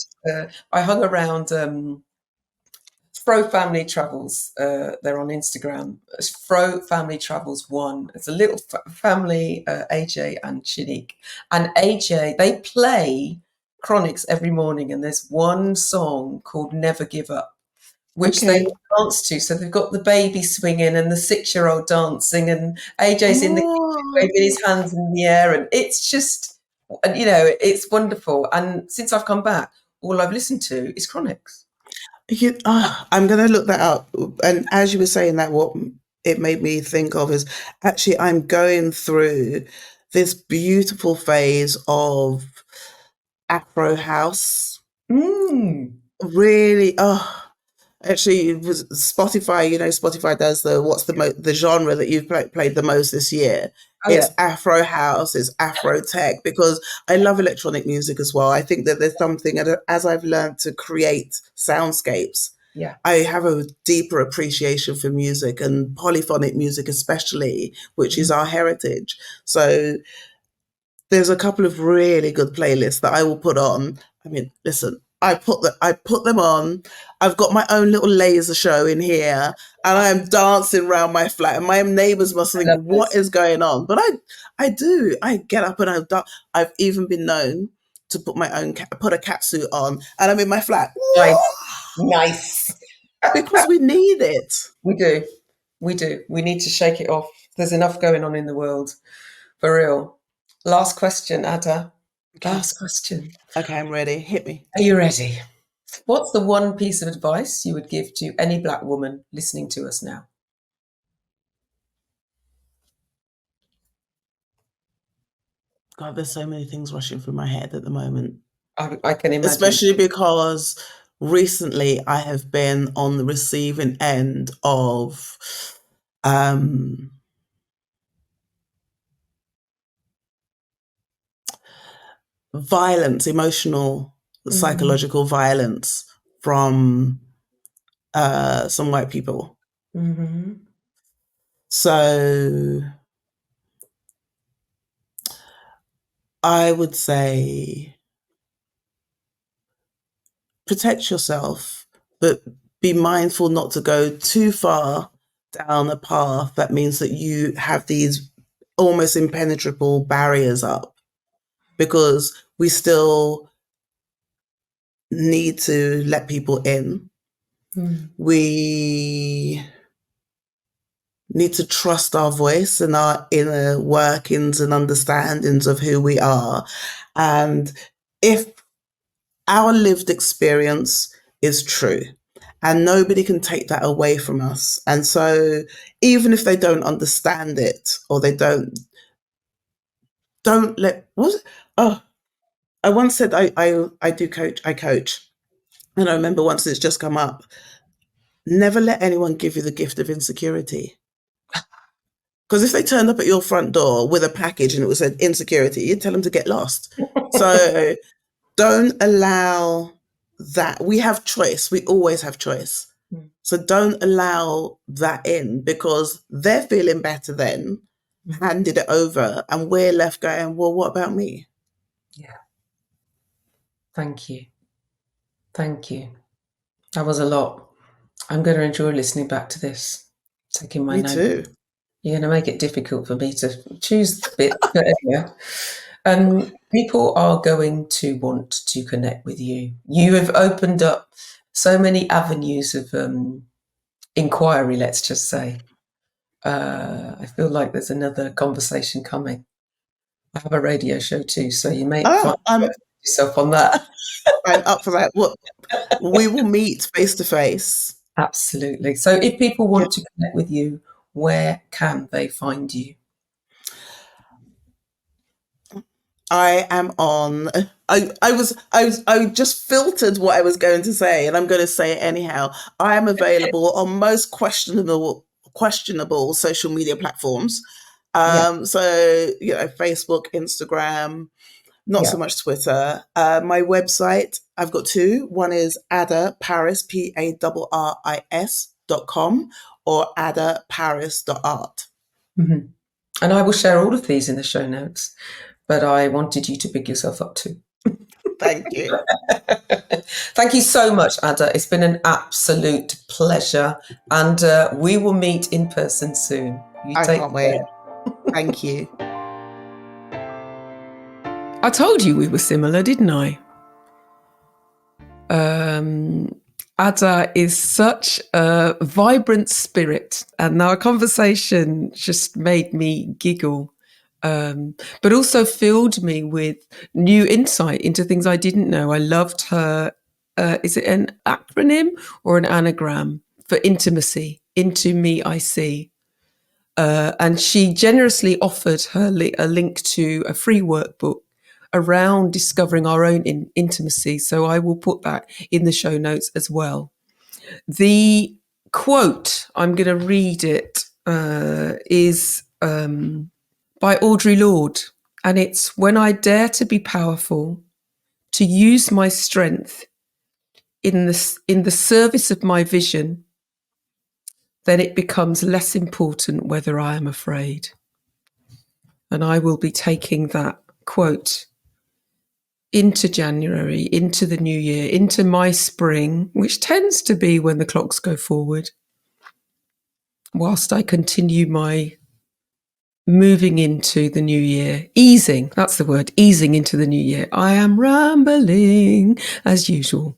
S2: I hung around. Fro Family Travels. They're on Instagram. It's Fro Family Travels One. It's a little family, AJ and Chinique. And AJ, they play Chronics every morning, and there's one song called "Never Give Up," which they
S1: Okay.
S2: dance to. So they've got the baby swinging and the 6-year-old dancing, and AJ's in the kitchen
S1: Oh,
S2: waving his hands in the air, and it's just, it's wonderful. And since I've come back, all I've listened to is Chronics.
S1: I'm gonna look that up. And as you were saying that, what it made me think of is actually I'm going through this beautiful phase of Afro house.
S2: Mm.
S1: Really, actually, it was Spotify. Spotify does the genre that you've played the most this year.
S2: Oh
S1: It's
S2: yeah,
S1: Afro house, it's Afro tech, because I love electronic music as well. I think that there's something, as I've learned to create soundscapes,
S2: yeah.
S1: I have a deeper appreciation for music and polyphonic music, especially, which is
S2: Mm.
S1: our heritage. So there's a couple of really good playlists that I will put on. I mean, listen, I put them on. I've got my own little laser show in here, and I'm dancing around my flat. And my neighbours must
S2: I
S1: think,
S2: love
S1: "What
S2: this.
S1: is going on?" But I do. I get up and I've even been known to put a cat suit on, and I'm in my flat.
S2: Nice, nice.
S1: Because we need it.
S2: We do, we do. We need to shake it off. There's enough going on in the world, for real. Last question, Ada.
S1: Okay,
S2: Last question.
S1: okay, I'm ready. Hit me.
S2: Are you ready? What's the one piece of advice you would give to any black woman listening to us now?
S1: God, there's so many things rushing through my head at the moment.
S2: I can imagine.
S1: Especially because recently I have been on the receiving end of um, violence, emotional,
S2: Mm-hmm.
S1: psychological violence from some white people.
S2: Mm-hmm.
S1: So I would say protect yourself, but be mindful not to go too far down a path that means that you have these almost impenetrable barriers up, because we still need to let people in.
S2: Mm.
S1: We need to trust our voice and our inner workings and understandings of who we are. And if our lived experience is true, and nobody can take that away from us. And so even if they don't understand it, or they don't let what oh I once said I do coach, I coach. And I remember once it's just come up, never let anyone give you the gift of insecurity. Because if they turned up at your front door with a package and it was said insecurity, you'd tell them to get lost. So don't allow that. We have choice. We always have choice.
S2: Mm.
S1: So don't allow that in, because they're feeling better then, handed it over, and we're left going, well, what about me?
S2: Yeah. Thank you. Thank you. That was a lot. I'm going to enjoy listening back to this, taking my
S1: Me
S2: notes.
S1: too.
S2: You're going to make it difficult for me to choose the bit, but anyway. People are going to want to connect with you. You have opened up so many avenues of inquiry, let's just say. I feel like there's another conversation coming. I have a radio show too, so you may find
S1: Oh,
S2: yourself on that.
S1: I'm up for that. What, we will meet face to face.
S2: Absolutely. So if people
S1: Yeah.
S2: want to connect with you, where can they find you?
S1: I am on. I just filtered what I was going to say, and I'm going to say it anyhow. I am available on most questionable social media platforms.
S2: Yeah.
S1: So Facebook, Instagram, Not so much Twitter. My website, I've got two. One is Adah Parris, PARRIS.com, or adahparris.art.
S2: Mm-hmm. And I will share all of these in the show notes, but I wanted you to big yourself up too.
S1: Thank you.
S2: Thank you so much, Adah. It's been an absolute pleasure, and we will meet in person soon.
S1: I can't wait. Thank you.
S2: I told you we were similar, didn't I? Adah is such a vibrant spirit, and our conversation just made me giggle, but also filled me with new insight into things I didn't know. I loved her. Is it an acronym or an anagram for intimacy? Into me, I see. And she generously offered her a link to a free workbook around discovering our own intimacy. So I will put that in the show notes as well. The quote, I'm going to read it, is by Audre Lorde. And it's, "When I dare to be powerful, to use my strength in the service of my vision, then it becomes less important whether I am afraid." And I will be taking that quote into January, into the new year, into my spring, which tends to be when the clocks go forward, whilst I continue my moving into the new year, easing, that's the word, easing into the new year. I am rambling as usual.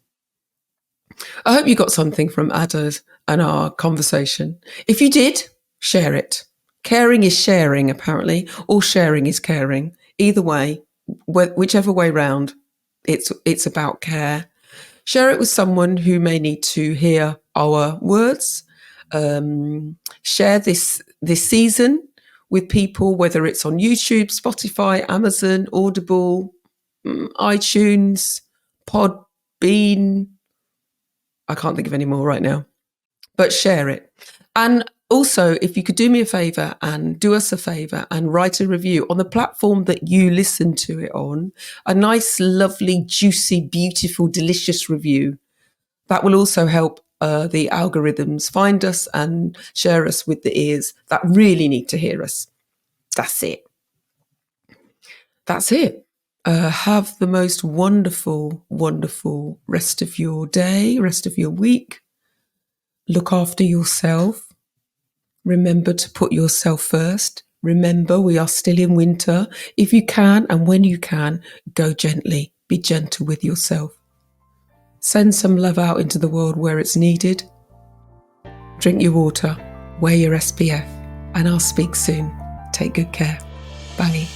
S2: I hope you got something from Adah and our conversation. If you did, share it. Caring is sharing, apparently, or sharing is caring. Either way, whichever way round, it's about care. Share it with someone who may need to hear our words. Share this season with people, whether it's on YouTube, Spotify, Amazon, Audible, iTunes, Podbean. I can't think of any more right now, but share it. And also, if you could do me a favour and do us a favour and write a review on the platform that you listen to it on, a nice, lovely, juicy, beautiful, delicious review. That will also help the algorithms find us and share us with the ears that really need to hear us. That's it. That's it. Have the most wonderful, wonderful rest of your day, rest of your week. Look after yourself. Remember to put yourself first. Remember, we are still in winter. If you can, and when you can, go gently. Be gentle with yourself. Send some love out into the world where it's needed. Drink your water. Wear your SPF. And I'll speak soon. Take good care. Bye.